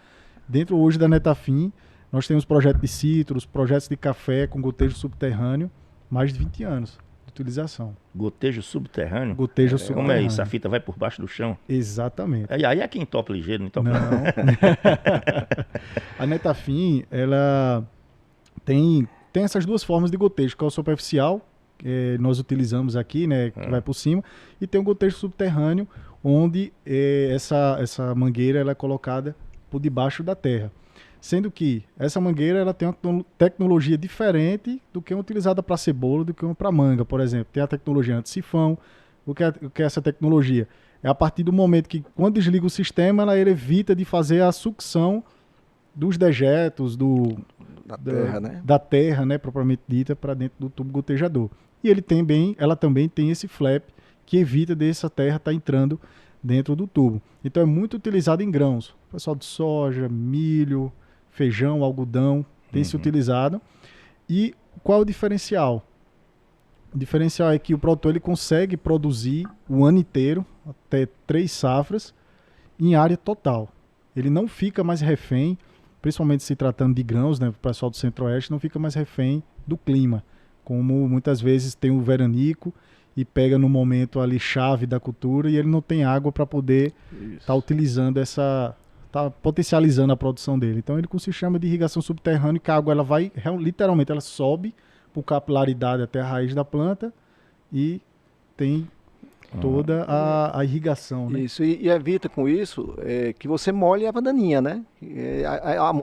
Dentro hoje da Netafim, nós temos projetos de citros, projetos de café com gotejo subterrâneo, mais de 20 anos de utilização. Gotejo subterrâneo? Gotejo subterrâneo. Como é isso? A fita vai por baixo do chão? Exatamente. Aí é quem topa ligeiro, não topa não. A Netafim, ela tem essas duas formas de gotejo, que é o superficial, que nós utilizamos aqui, né, que vai por cima, e tem o gotejo subterrâneo, onde essa mangueira ela é colocada por debaixo da terra. Sendo que essa mangueira ela tem uma tecnologia diferente do que uma utilizada para cebola, do que uma para manga, por exemplo. Tem a tecnologia anti-sifão. O que é essa tecnologia? É a partir do momento que, quando desliga o sistema, ela evita de fazer a sucção dos dejetos da terra, né, propriamente dita, para dentro do tubo gotejador. E ela também tem esse flap que evita dessa terra estar entrando dentro do tubo. Então é muito utilizado em grãos. O pessoal de soja, milho, feijão, algodão tem se utilizado. E qual é o diferencial? O diferencial é que o produtor ele consegue produzir o ano inteiro, até 3 safras, em área total. Ele não fica mais refém, principalmente se tratando de grãos, né, o pessoal do Centro-Oeste não fica mais refém do clima, como muitas vezes tem o veranico e pega no momento ali chave da cultura e ele não tem água para poder estar utilizando tá potencializando a produção dele. Então ele se chama de irrigação subterrânea, que a água ela vai, literalmente, ela sobe por capilaridade até a raiz da planta e tem toda a irrigação. Né? Isso, e evita com isso que você molhe a bananinha, né?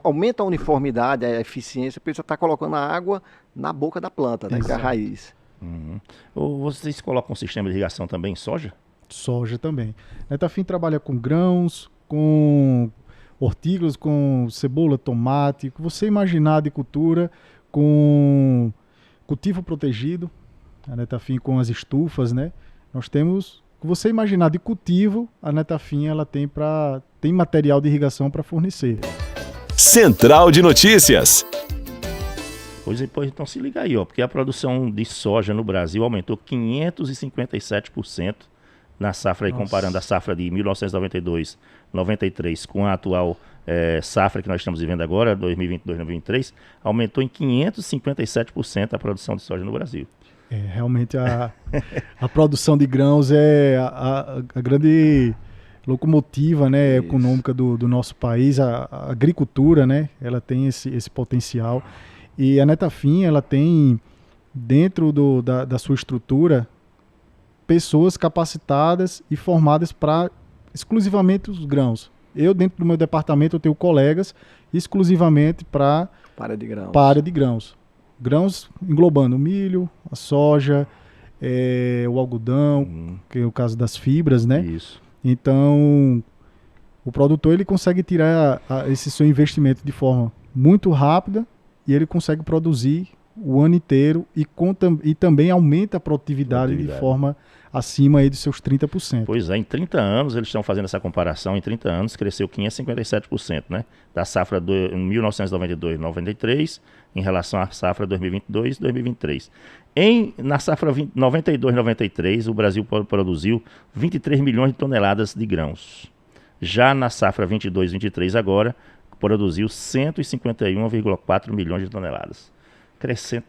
Aumenta a uniformidade, a eficiência, porque você está colocando a água na boca da planta, né? Que é a raiz. Vocês colocam um sistema de irrigação também em soja? Soja também. Netafim trabalha com grãos, com hortícolas, com cebola, tomate, o que você imaginar de cultura, com cultivo protegido, a Netafim com as estufas, né? Nós temos, o que você imaginar de cultivo, a Netafim ela tem material de irrigação para fornecer. Central de Notícias. Pois então se liga aí, porque a produção de soja no Brasil aumentou 557% na safra, aí, comparando a safra de 1992-93 com a atual safra que nós estamos vivendo agora, 2022-2023, aumentou em 557% a produção de soja no Brasil. Realmente a produção de grãos é a grande locomotiva, né, econômica do nosso país. A agricultura, né, ela tem esse potencial. E a Netafim, ela tem dentro da sua estrutura pessoas capacitadas e formadas para exclusivamente os grãos. Eu, dentro do meu departamento, eu tenho colegas exclusivamente para a área de grãos. Grãos englobando o milho, a soja, o algodão, que é o caso das fibras, né? Isso. Então, o produtor ele consegue tirar esse seu investimento de forma muito rápida e ele consegue produzir o ano inteiro e também aumenta a produtividade de forma acima aí dos seus 30%. Pois é, em 30 anos, eles estão fazendo essa comparação, em 30 anos cresceu 557%, né? Da safra de 1992-93 em relação à safra 2022-2023. Na safra 92-93, o Brasil produziu 23 milhões de toneladas de grãos. Já na safra 22-23 agora, produziu 151,4 milhões de toneladas. Cresceu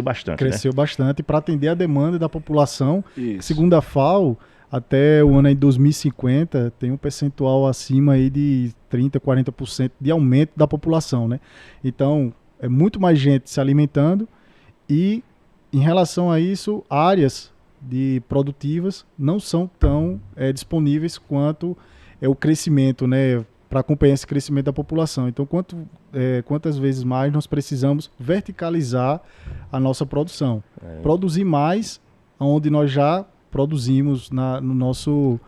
bastante, Cresceu bastante para atender a demanda da população. Isso. Segundo a FAO, até o ano aí 2050, tem um percentual acima aí de 30%, 40% de aumento da população, né? Então, é muito mais gente se alimentando e, em relação a isso, áreas produtivas não são tão disponíveis quanto o crescimento, né? Para acompanhar esse crescimento da população. Então, quantas vezes mais nós precisamos verticalizar a nossa produção. Produzir mais onde nós já produzimos no nosso...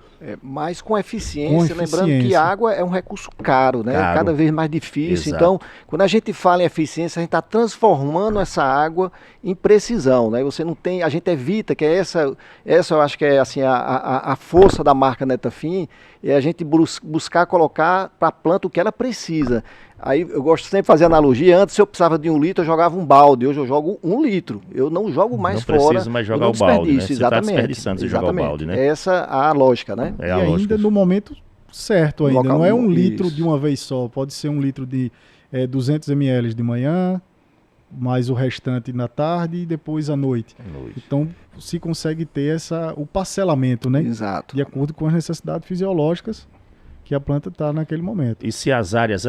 Mas com eficiência, lembrando que água é um recurso caro, né? Cada vez mais difícil. Exato. Então, quando a gente fala em eficiência, a gente está transformando essa água em precisão, né? A gente evita, que essa eu acho que é assim, a força da marca Netafim, é a gente buscar colocar para a planta o que ela precisa. Aí eu gosto sempre de fazer analogia. Antes, se eu precisava de 1 litro, eu jogava um balde. Hoje eu jogo 1 litro. Eu não jogo mais fora. Não precisa mais jogar o balde, né? Você está desperdiçando se jogar o balde, né? Essa a lógica, né? É e a ainda lógica. no momento certo ainda. Local, não é 1 litro isso. de uma vez só. Pode ser 1 litro de 200 ml de manhã, mais o restante na tarde e depois à noite. Então, se consegue ter o parcelamento, né? Exato. De acordo com as necessidades fisiológicas que a planta está naquele momento. E se as áreas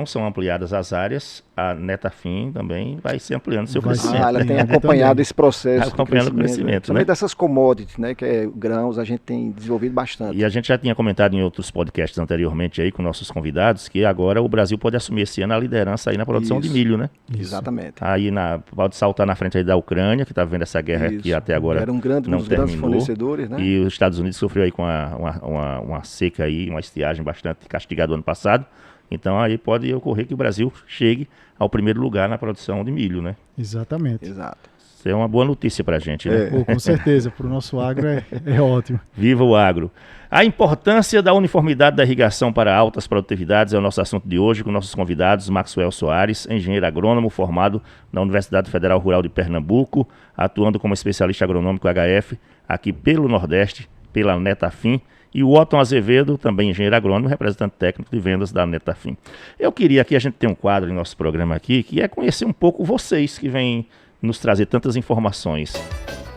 são ampliadas as áreas, a Netafim também vai se ampliando seu crescimento. Ela tem né? acompanhado também. esse processo. Acompanhando o crescimento, Também né? dessas commodities, né? Que é grãos, a gente tem desenvolvido bastante. E a gente já tinha comentado em outros podcasts anteriormente aí com nossos convidados que agora o Brasil pode assumir esse ano a liderança aí na produção de Isso. milho, né? Exatamente. Aí pode saltar na frente aí da Ucrânia, que está vendo essa guerra que até agora Era um não dos grandes terminou. fornecedores, né? E os Estados Unidos sofreu aí com uma seca aí, uma estiagem bastante castigada ano passado. Então aí pode ocorrer que o Brasil chegue ao primeiro lugar na produção de milho, né? Exatamente. Exato. Isso é uma boa notícia pra gente, né? Pô, com certeza, para o nosso agro é ótimo. Viva o agro! A importância da uniformidade da irrigação para altas produtividades é o nosso assunto de hoje com nossos convidados, Maxwell Soares, engenheiro agrônomo formado na Universidade Federal Rural de Pernambuco, atuando como especialista agronômico HF aqui pelo Nordeste, pela Netafim, e o Otton Azevedo, também engenheiro agrônomo, representante técnico de vendas da Netafim. Eu queria que a gente tenha um quadro em nosso programa aqui, que é conhecer um pouco vocês que vêm nos trazer tantas informações.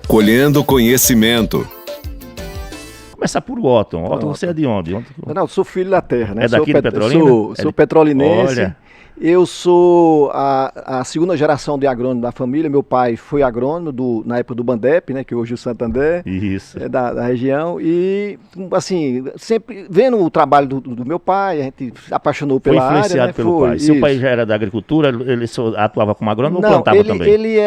Colhendo conhecimento. Começar por Otton. Otton, você é de onde? Não, eu sou filho da terra, né? É daqui de Petrolina? Sou petrolinense. Olha. Eu sou a segunda geração de agrônomo da família. Meu pai foi agrônomo na época do Bandep, né? Que hoje é o Santander. Isso. Da região. E, assim, sempre vendo o trabalho do meu pai, a gente se apaixonou pela área. Foi influenciado pelo pai. Seu pai já era da agricultura? Ele só atuava como agrônomo ou plantava também? Ele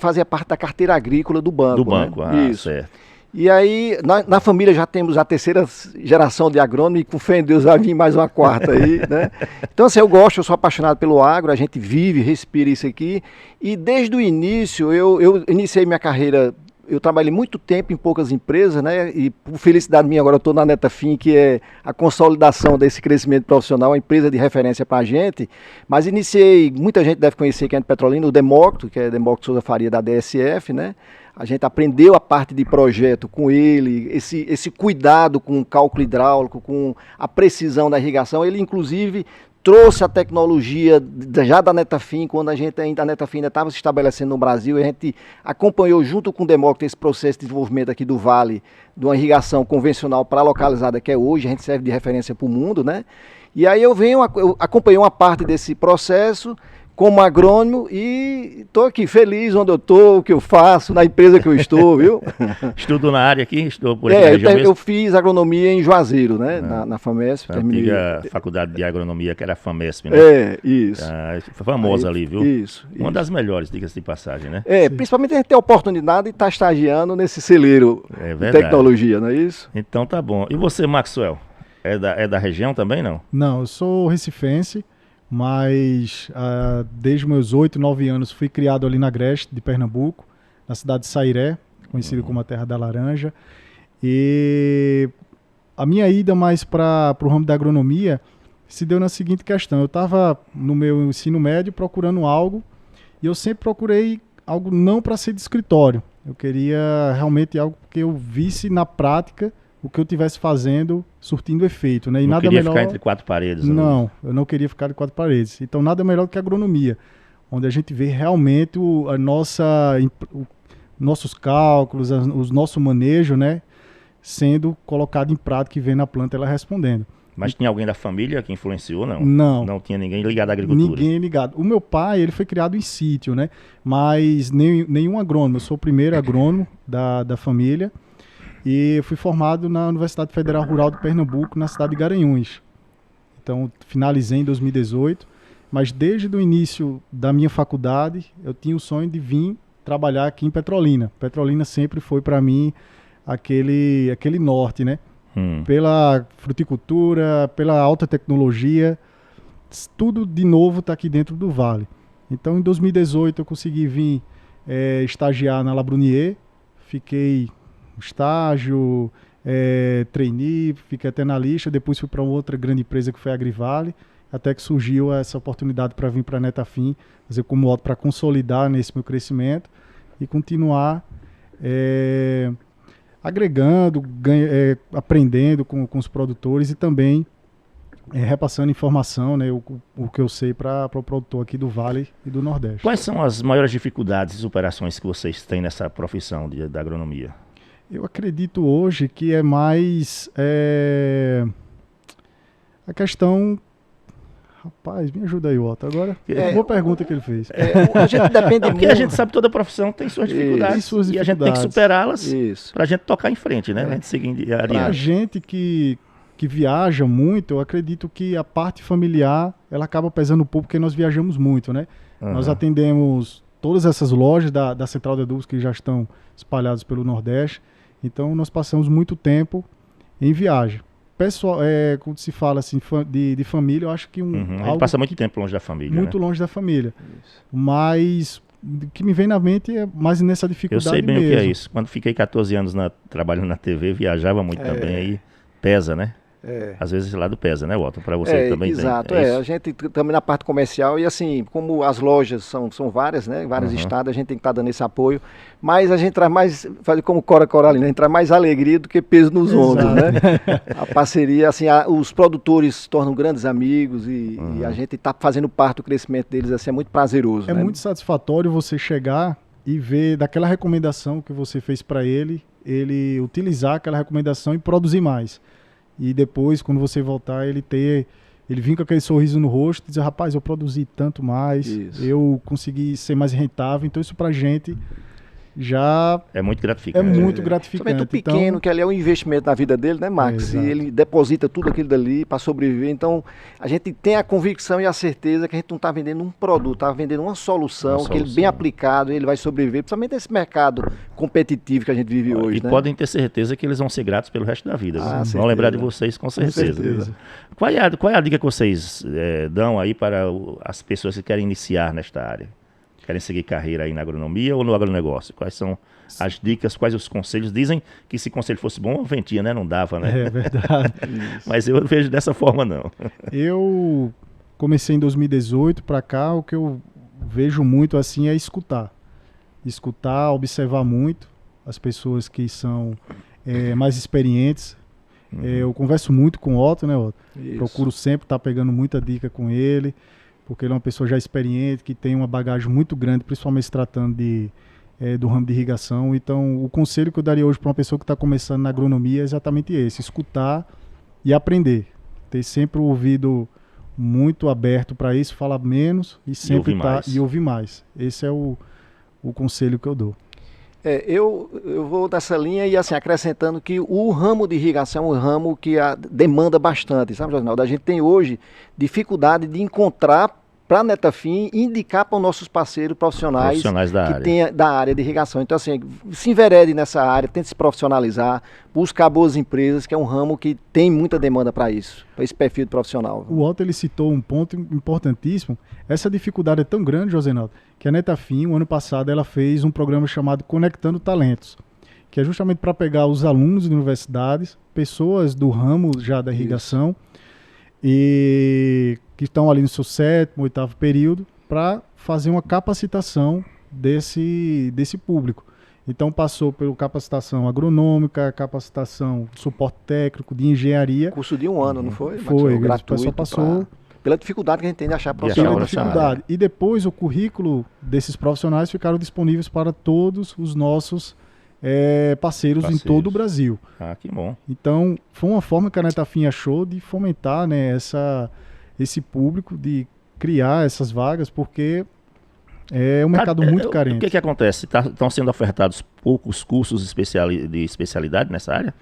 fazia parte da carteira agrícola do banco. Do banco, né? Isso. Certo. E aí, na família já temos a terceira geração de agrônomo e com fé em Deus vai vir mais uma quarta aí, né? Então, assim, eu sou apaixonado pelo agro, a gente vive, respira isso aqui. E desde o início, eu iniciei minha carreira, eu trabalhei muito tempo em poucas empresas, né? E por felicidade minha, agora eu estou na Netafim, que é a consolidação desse crescimento profissional, uma empresa de referência para a gente. Mas muita gente deve conhecer quem é de Petrolina, o Demócrito, que é Demócrito Souza Faria da DSF, né? A gente aprendeu a parte de projeto com ele, esse cuidado com o cálculo hidráulico, com a precisão da irrigação. Ele, inclusive, trouxe a tecnologia já da Netafim, quando a Netafim ainda estava se estabelecendo no Brasil, e a gente acompanhou junto com o Demócrito esse processo de desenvolvimento aqui do Vale, de uma irrigação convencional para a localizada que é hoje, a gente serve de referência para o mundo, né? E aí eu acompanhei uma parte desse processo como agrônomo e estou aqui feliz onde eu estou, o que eu faço, na empresa que eu estou, viu? Estudo na área aqui? Estudou por aqui na região mesmo? Eu fiz agronomia em Juazeiro, né? Na FAMESP. A antiga faculdade de agronomia, que era a FAMESP, né? Isso. Famosa ali, viu? Isso. Uma das melhores, diga-se de passagem, né? Principalmente a gente ter a oportunidade de estar estagiando nesse celeiro de tecnologia, não é isso? Então tá bom. E você, Maxwell? É da região também, não? Não, eu sou recifense, mas desde meus 8, 9 anos fui criado ali na Agreste de Pernambuco, na cidade de Sairé, conhecido como a Terra da Laranja. E a minha ida mais para o ramo da agronomia se deu na seguinte questão. Eu estava no meu ensino médio procurando algo, e eu sempre procurei algo não para ser de escritório. Eu queria realmente algo que eu visse na prática o que eu estivesse fazendo surtindo efeito, né? E não nada queria melhor... ficar entre quatro paredes. Não, eu não queria ficar entre quatro paredes. Então nada melhor do que a agronomia, onde a gente vê realmente nossos cálculos, o nosso manejo, né, sendo colocado em prática e vendo a planta ela respondendo. Mas tinha alguém da família que influenciou, não? Não. Não tinha ninguém ligado à agricultura? Ninguém ligado. O meu pai, ele foi criado em sítio, né? Mas nenhum agrônomo. Eu sou o primeiro agrônomo da família. E eu fui formado na Universidade Federal Rural de Pernambuco, na cidade de Garanhuns. Então, finalizei em 2018. Mas desde o início da minha faculdade, eu tinha o sonho de vir trabalhar aqui em Petrolina. Petrolina sempre foi, para mim, aquele norte, né? Pela fruticultura, pela alta tecnologia, tudo de novo está aqui dentro do Vale. Então, em 2018, eu consegui vir estagiar na Labrunier, fiquei estágio, trainee, fiquei até na lista, depois fui para outra grande empresa que foi a Agrivale, até que surgiu essa oportunidade para vir para a Netafim, fazer como modo para consolidar nesse meu crescimento e continuar agregando, aprendendo com os produtores e também repassando informação, né, o que eu sei para o produtor aqui do Vale e do Nordeste. Quais são as maiores dificuldades e superações que vocês têm nessa profissão da agronomia? Eu acredito hoje que é mais a questão... Rapaz, me ajuda aí, Otto. Agora, uma boa pergunta que ele fez. A gente depende porque a gente sabe que toda profissão tem suas dificuldades, e a gente tem que superá-las para a gente tocar em frente, né? A gente seguir adiante. Para a gente que viaja muito, eu acredito que a parte familiar, ela acaba pesando um pouco, porque nós viajamos muito, né? Nós atendemos todas essas lojas da Central de Adubos que já estão espalhadas pelo Nordeste, então nós passamos muito tempo em viagem. Pessoal, quando se fala assim de família, eu acho que a gente passa muito tempo longe da família. Muito longe da família. Isso. Mas o que me vem na mente é mais nessa dificuldade mesmo. Eu sei bem o que é isso. Quando fiquei 14 anos trabalhando na TV, viajava muito também, aí pesa, né? Às vezes esse lado pesa, né, Walter? Para você também exato, tem. A gente também na parte comercial, e assim, como as lojas são várias, né? Vários estados, a gente tem que estar dando esse apoio, mas a gente traz mais, fazer como Cora Coralina, a gente traz mais alegria do que peso nos ombros, né? A parceria, assim, os produtores se tornam grandes amigos e a gente está fazendo parte do crescimento deles, assim, é muito prazeroso. É né? muito satisfatório você chegar e ver daquela recomendação que você fez para ele utilizar aquela recomendação e produzir mais. E depois, quando você voltar, ele vir com aquele sorriso no rosto e dizer, rapaz, eu produzi tanto mais, eu consegui ser mais rentável. Então isso pra gente já... É muito gratificante. É muito gratificante. Somente o pequeno, então, que ali é um investimento na vida dele, né, Max? E ele deposita tudo aquilo dali para sobreviver. Então, a gente tem a convicção e a certeza que a gente não está vendendo um produto, está vendendo uma solução, que ele bem aplicado, ele vai sobreviver, principalmente nesse mercado competitivo que a gente vive hoje. E podem ter certeza que eles vão ser gratos pelo resto da vida. Vão lembrar de vocês com certeza. Qual é a dica que vocês dão aí para as pessoas que querem iniciar nesta área? Querem seguir carreira aí na agronomia ou no agronegócio? Quais são as dicas, quais os conselhos? Dizem que se conselho fosse bom, ventia, né? Não dava, né? É verdade. Mas eu não vejo dessa forma, não. Eu comecei em 2018 para cá, o que eu vejo muito assim é escutar. Escutar, observar muito as pessoas que são mais experientes. Eu converso muito com o Otto, né, Otto? Procuro sempre estar pegando muita dica com ele, porque ele é uma pessoa já experiente, que tem uma bagagem muito grande, principalmente se tratando do ramo de irrigação. Então, o conselho que eu daria hoje para uma pessoa que está começando na agronomia é exatamente esse: escutar e aprender. Ter sempre o ouvido muito aberto para isso, falar menos e sempre ouvir mais. Esse é o conselho que eu dou. Eu vou dessa linha e assim, acrescentando que o ramo de irrigação é um ramo que demanda bastante, sabe, Josinaldo? A gente tem hoje dificuldade de encontrar para a Netafim indicar para os nossos parceiros profissionais da que área. tenha da área de irrigação. Então, assim, se enverede nessa área, tente se profissionalizar, buscar boas empresas, que é um ramo que tem muita demanda para isso, para esse perfil de profissional. O Walter ele citou um ponto importantíssimo. Essa dificuldade é tão grande, Josenaldo, que a Netafim, o ano passado, ela fez um programa chamado Conectando Talentos, que é justamente para pegar os alunos de universidades, pessoas do ramo já da irrigação, e que estão ali no seu 7º, 8º período, para fazer uma capacitação desse público. Então passou pela capacitação agronômica, capacitação suporte técnico, de engenharia. Curso de 1 ano, não foi? Foi, gratuito. o pessoal passou... Pela dificuldade que a gente tem de achar De profissionais. achar nessa profissional. área. E depois o currículo desses profissionais ficaram disponíveis para todos os nossos parceiros em todo o Brasil. Ah, que bom. Então, foi uma forma que a Netafim achou de fomentar, né, esse público, de criar essas vagas, porque é um mercado muito carente. O que acontece? Estão sendo ofertados poucos cursos de especialidade nessa área?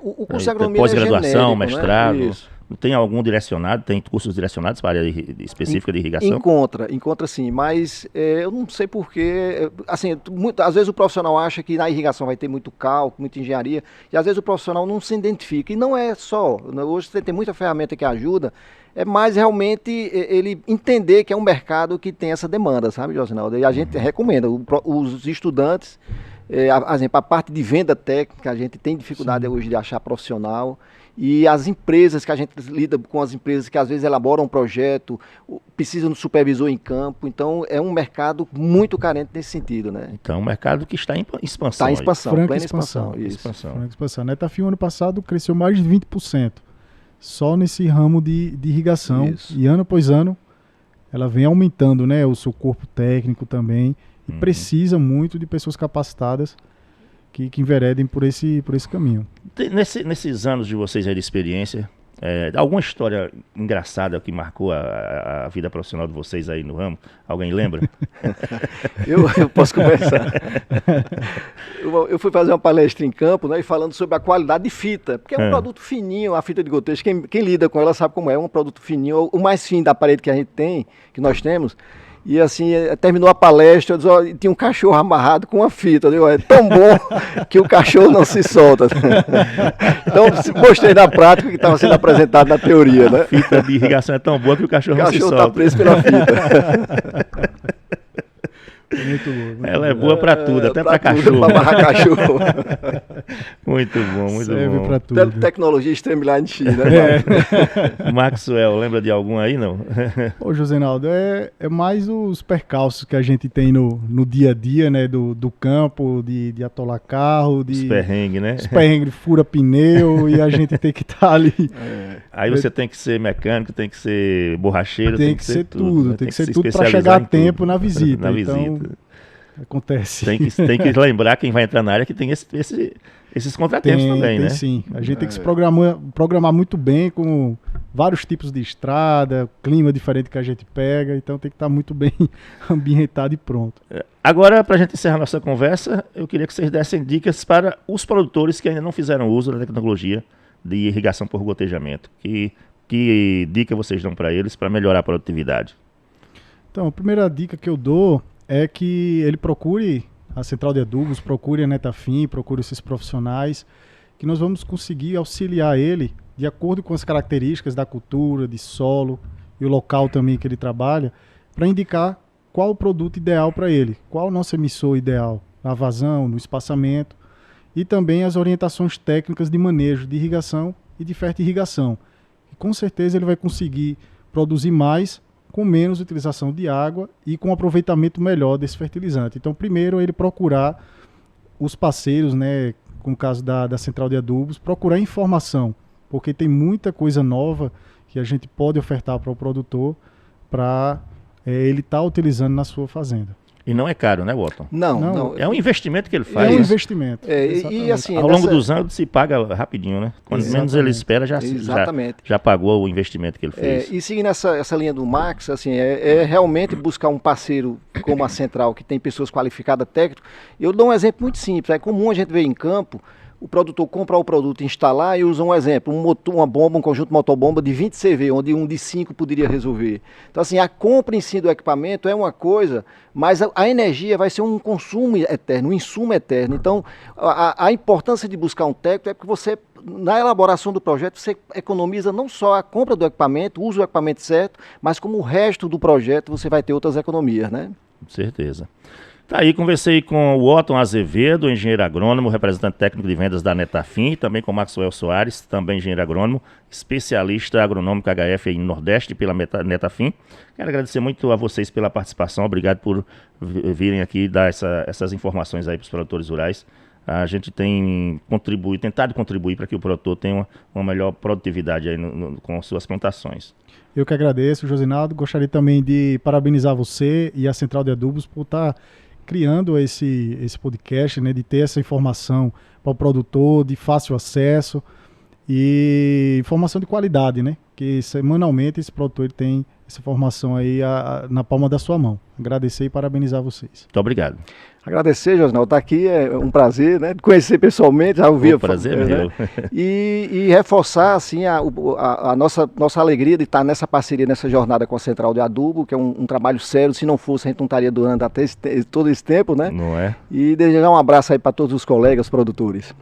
O curso de agronomia pós-graduação, é genérico, mestrado. Né? Isso. Tem algum direcionado? Tem cursos direcionados para a área específica de irrigação? Encontra sim, mas eu não sei porquê. Assim, às vezes o profissional acha que na irrigação vai ter muito cálculo, muita engenharia, e às vezes o profissional não se identifica. E não é só. Hoje você tem muita ferramenta que ajuda, é mais realmente ele entender que é um mercado que tem essa demanda, sabe, Josinaldo? E a gente recomenda, os estudantes, por exemplo, a parte de venda técnica, a gente tem dificuldade hoje de achar profissional. E as empresas que a gente lida com as empresas que às vezes elaboram um projeto, precisam de supervisor em campo, então é um mercado muito carente nesse sentido, né? Então, um mercado que está em expansão. Está em expansão, Franca plena expansão. expansão. Franca expansão. A Netafim, ano passado, cresceu mais de 20%, só nesse ramo de irrigação. Isso. E ano após ano, ela vem aumentando, né, o seu corpo técnico também, e precisa muito de pessoas capacitadas que enveredem por esse caminho. Nesses anos de vocês aí de experiência, alguma história engraçada que marcou a vida profissional de vocês aí no ramo? Alguém lembra? Eu posso começar. Eu fui fazer uma palestra em campo, né, falando sobre a qualidade de fita, porque é um produto fininho, a fita de gotejo. Quem lida com ela sabe como é um produto fininho, o mais fino da parede que a gente tem, que nós temos. E assim, terminou a palestra, eu disse, tinha um cachorro amarrado com uma fita. Eu digo, é tão bom que o cachorro não se solta. Então, mostrei na prática o que estava sendo apresentado na teoria, né? A fita de irrigação é tão boa que o cachorro não se solta. O cachorro está preso pela fita. Muito bom. Ela é boa para tudo, até para cachorro. Para amarrar cachorro. Muito bom, muito Serve bom. para tudo. Tecnologia Streamline X, né? Maxwell, lembra de algum aí, não? Ô, Josenaldo, é mais os percalços que a gente tem no dia a dia, né, do campo, de atolar carro, Os perrengues, né? Os perrengues, fura pneu e a gente tem que estar ali. Aí você tem que ser mecânico, tem que ser borracheiro, Tem que ser tudo, né? tem que ser tudo para especializar chegar a em tempo tudo. na visita. Na Então, visita. acontece. Tem que lembrar quem vai entrar na área que tem esses contratempos também, né? Sim. A gente tem que se programar muito bem com vários tipos de estrada, clima diferente que a gente pega, então tem que estar muito bem ambientado e pronto. Agora, para a gente encerrar nossa conversa, eu queria que vocês dessem dicas para os produtores que ainda não fizeram uso da tecnologia de irrigação por gotejamento. Que dica vocês dão para eles para melhorar a produtividade? Então, a primeira dica que eu dou é que ele procure a Central de Adubos, procure a Netafim, procure esses profissionais, que nós vamos conseguir auxiliar ele de acordo com as características da cultura, de solo e o local também que ele trabalha, para indicar qual o produto ideal para ele, qual o nosso emissor ideal, na vazão, no espaçamento, e também as orientações técnicas de manejo de irrigação e de fertirrigação. E com certeza ele vai conseguir produzir mais com menos utilização de água e com aproveitamento melhor desse fertilizante. Então, primeiro, ele procurar os parceiros, né, com o caso da Central de Adubos, procurar informação, porque tem muita coisa nova que a gente pode ofertar para o produtor para ele estar utilizando na sua fazenda. E não é caro, né, Walton? Não. É um investimento que ele faz. É um né? investimento. E assim, ao longo dos anos se paga rapidinho, né? Quando menos ele espera, já pagou o investimento que ele fez. E seguindo essa linha do Max, assim, realmente buscar um parceiro como a Central, que tem pessoas qualificadas técnicas. Eu dou um exemplo muito simples. É comum a gente ver em campo o produtor comprar o produto, instalar e usa um exemplo, uma bomba, um conjunto motobomba de 20 CV, onde um de 5 poderia resolver. Então, assim, a compra em si do equipamento é uma coisa, mas a energia vai ser um consumo eterno, um insumo eterno. Então, a importância de buscar um técnico é porque você, na elaboração do projeto, você economiza não só a compra do equipamento, usa o equipamento certo, mas como o resto do projeto você vai ter outras economias, né? Com certeza. Tá aí, conversei com o Otton Azevedo, engenheiro agrônomo, representante técnico de vendas da Netafim, também com o Maxwell Soares, também engenheiro agrônomo, especialista agronômico HF aí no Nordeste pela Netafim. Quero agradecer muito a vocês pela participação, obrigado por virem aqui dar essas informações aí para os produtores rurais. A gente tem tentado contribuir para que o produtor tenha uma melhor produtividade aí com suas plantações. Eu que agradeço, Josinaldo. Gostaria também de parabenizar você e a Central de Adubos por estar criando esse podcast, né, de ter essa informação para o produtor, de fácil acesso e informação de qualidade, né? Que semanalmente esse produtor tem essa informação aí na palma da sua mão. Agradecer e parabenizar vocês. Muito obrigado. Agradecer, Josinaldo, estar aqui é um prazer, né? Conhecer pessoalmente, já ouvi. O prazer é meu. E reforçar, assim, a nossa alegria de estar nessa parceria, nessa jornada com a Central de Adubo, que é um trabalho sério. Se não fosse, a gente não estaria durando até todo esse tempo, né? Não é? E desejar um abraço aí para todos os colegas produtores.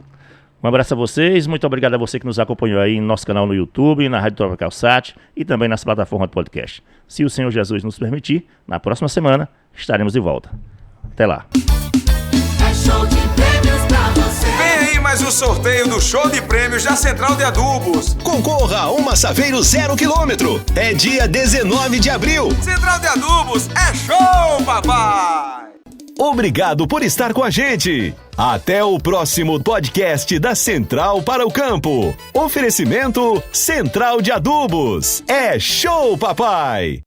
Um abraço a vocês, muito obrigado a você que nos acompanhou aí no nosso canal no YouTube, na Rádio Tropical Sat e também nas plataformas de podcast. Se o Senhor Jesus nos permitir, na próxima semana estaremos de volta. Até lá. É show de prêmios pra você. Vem aí mais um sorteio do Show de Prêmios da Central de Adubos. Concorra a uma Saveiro 0 km. É dia 19 de abril. Central de Adubos é show, papai! Obrigado por estar com a gente. Até o próximo podcast da Central para o Campo. Oferecimento Central de Adubos. É show, papai!